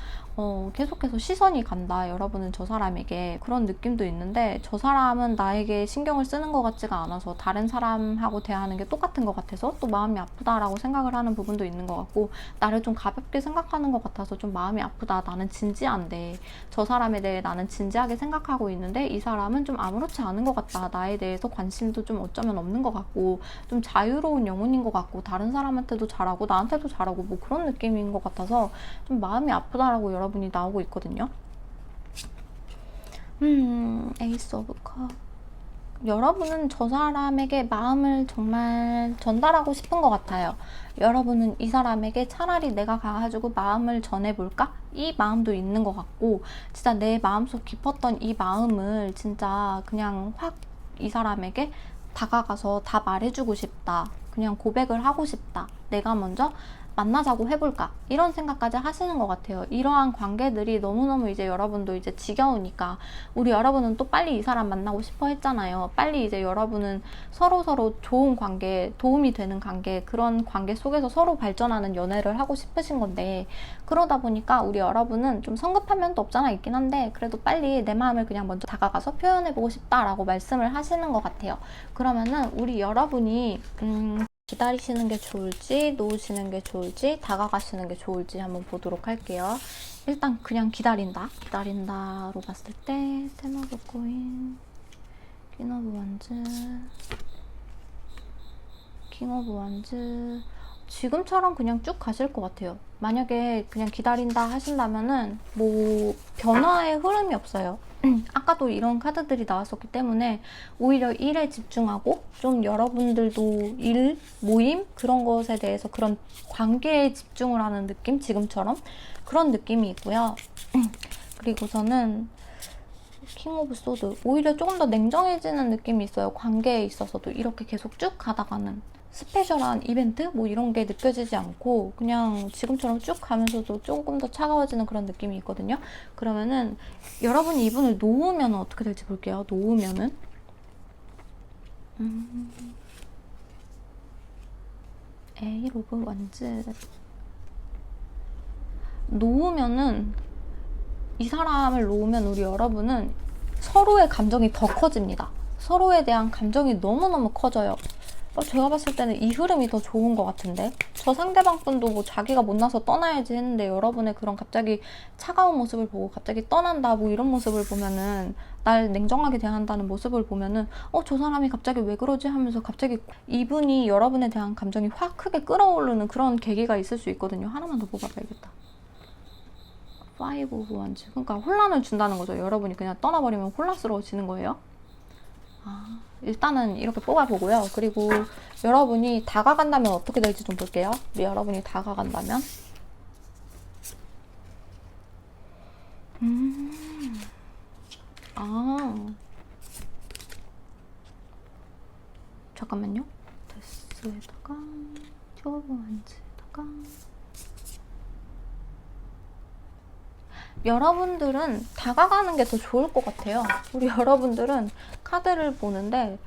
계속해서 시선이 간다, 여러분은 저 사람에게, 그런 느낌도 있는데, 저 사람은 나에게 신경을 쓰는 것 같지가 않아서 다른 사람하고 대하는 게 똑같은 것 같아서 또 마음이 아프다라고 생각을 하는 부분도 있는 것 같고, 나를 좀 가볍게 생각하는 것 같아서 좀 마음이 아프다, 나는 진지한데 저 사람에 대해 나는 진지하게 생각하고 있는데 이 사람은 좀 아무렇지 않은 것 같다, 나에 대해서 관심도 좀 어쩌면 없는 것 같고 좀 자유로운 영혼인 것 같고 다른 사람한테도 잘하고 나한테도 잘하고 뭐 그런 느낌인 것 같아서 좀 마음이 아프다라고 여러분이 나오고 있거든요. 에이스 오브 컵, 여러분은 저 사람에게 마음을 정말 전달하고 싶은 것 같아요. 여러분은 이 사람에게 차라리 내가 가가지고 마음을 전해볼까? 이 마음도 있는 것 같고, 진짜 내 마음속 깊었던 이 마음을 진짜 그냥 확 이 사람에게 다가가서 다 말해주고 싶다. 그냥 고백을 하고 싶다. 내가 먼저 만나자고 해볼까? 이런 생각까지 하시는 것 같아요. 이러한 관계들이 너무너무 이제 여러분도 이제 지겨우니까, 우리 여러분은 또 빨리 이 사람 만나고 싶어 했잖아요. 빨리 이제 여러분은 서로서로 좋은 관계, 도움이 되는 관계, 그런 관계 속에서 서로 발전하는 연애를 하고 싶으신 건데, 그러다 보니까 우리 여러분은 좀 성급한 면도 없잖아 있긴 한데, 그래도 빨리 내 마음을 그냥 먼저 다가가서 표현해보고 싶다라고 말씀을 하시는 것 같아요. 그러면은 우리 여러분이 기다리시는 게 좋을지, 놓으시는 게 좋을지, 다가가시는 게 좋을지 한번 보도록 할게요. 일단 그냥 기다린다로 봤을 때 텐 오브 코인, 퀸 오브 원즈, 킹 오브 원즈. 지금처럼 그냥 쭉 가실 것 같아요. 만약에 그냥 기다린다 하신다면은 뭐 변화의 흐름이 없어요. 아까도 이런 카드들이 나왔었기 때문에 오히려 일에 집중하고, 좀 여러분들도 일, 모임 그런 것에 대해서 그런 관계에 집중을 하는 느낌, 지금처럼 그런 느낌이 있고요. 그리고 저는 킹 오브 소드, 오히려 조금 더 냉정해지는 느낌이 있어요. 관계에 있어서도 이렇게 계속 쭉 가다가는 스페셜한 이벤트 뭐 이런 게 느껴지지 않고 그냥 지금처럼 쭉 가면서도 조금 더 차가워지는 그런 느낌이 있거든요. 그러면은 여러분이 이분을 놓으면 어떻게 될지 볼게요. 놓으면은 에이 로브 원즈. 놓으면은, 이 사람을 놓으면 우리 여러분은 서로의 감정이 더 커집니다. 서로에 대한 감정이 너무너무 커져요. 제가 봤을 때는 이 흐름이 더 좋은 것 같은데, 저 상대방 분도 뭐 자기가 못나서 떠나야지 했는데 여러분의 그런 갑자기 차가운 모습을 보고 갑자기 떠난다 뭐 이런 모습을 보면은, 날 냉정하게 대한다는 모습을 보면은 저 사람이 갑자기 왜 그러지 하면서 갑자기 이분이 여러분에 대한 감정이 확 크게 끌어오르는 그런 계기가 있을 수 있거든요. 하나만 더 뽑아봐야겠다. 5 오브 원즈. 그러니까 혼란을 준다는 거죠. 여러분이 그냥 떠나버리면 혼란스러워지는 거예요. 일단은 이렇게 뽑아보고요. 그리고 여러분이 다가간다면 어떻게 될지 좀 볼게요. 여러분이 다가간다면 잠깐만요. 데스에다가 튜브한즈에다가 여러분들은 다가가는 게 더 좋을 것 같아요. 우리 여러분들은 카드를 보는데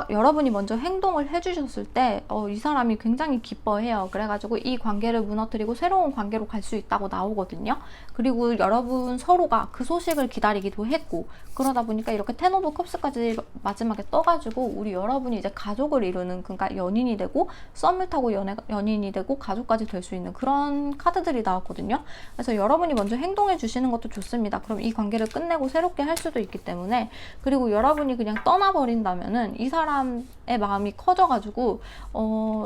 여러분이 먼저 행동을 해주셨을 때 이 사람이 굉장히 기뻐해요. 그래가지고 이 관계를 무너뜨리고 새로운 관계로 갈 수 있다고 나오거든요. 그리고 여러분 서로가 그 소식을 기다리기도 했고, 그러다 보니까 이렇게 텐 오브 컵스까지 마지막에 떠가지고 우리 여러분이 이제 가족을 이루는, 그러니까 연인이 되고 썸을 타고 연인이 되고 가족까지 될 수 있는 그런 카드들이 나왔거든요. 그래서 여러분이 먼저 행동해 주시는 것도 좋습니다. 그럼 이 관계를 끝내고 새롭게 할 수도 있기 때문에. 그리고 여러분이 그냥 떠나버린다면은 이 사람의 마음이 커져가지고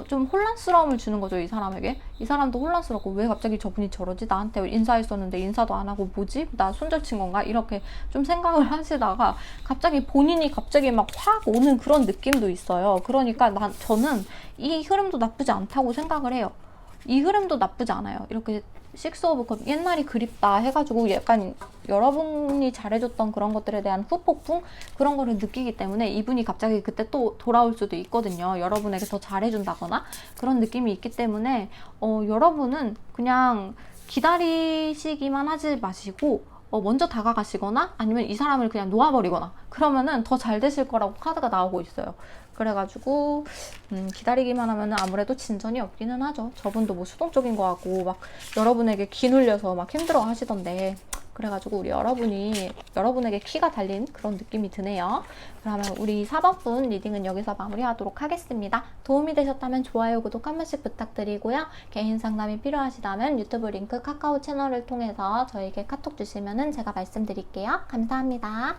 좀 혼란스러움을 주는 거죠. 이 사람에게. 이 사람도 혼란스럽고, 왜 갑자기 저분이 저러지? 나한테 인사했었는데 인사도 안 하고 뭐지? 나 손절친 건가? 이렇게 좀 생각을 하시다가 갑자기 본인이 갑자기 막 확 오는 그런 느낌도 있어요. 그러니까 저는 이 흐름도 나쁘지 않다고 생각을 해요. 이 흐름도 나쁘지 않아요. 이렇게 식스 오브 컵, 옛날이 그립다 해가지고 약간 여러분이 잘해줬던 그런 것들에 대한 후폭풍, 그런 거를 느끼기 때문에 이분이 갑자기 그때 또 돌아올 수도 있거든요. 여러분에게 더 잘해준다거나 그런 느낌이 있기 때문에 여러분은 그냥 기다리시기만 하지 마시고 먼저 다가가시거나 아니면 이 사람을 그냥 놓아버리거나, 그러면은 더 잘 되실 거라고 카드가 나오고 있어요. 그래가지고 기다리기만 하면은 아무래도 진전이 없기는 하죠. 저분도 뭐 수동적인 거 같고 막 여러분에게 기 눌려서 막 힘들어 하시던데, 그래가지고 우리 여러분에게 키가 달린 그런 느낌이 드네요. 그러면 우리 4번분 리딩은 여기서 마무리하도록 하겠습니다. 도움이 되셨다면 좋아요, 구독 한 번씩 부탁드리고요. 개인 상담이 필요하시다면 유튜브 링크 카카오 채널을 통해서 저에게 카톡 주시면은 제가 말씀드릴게요. 감사합니다.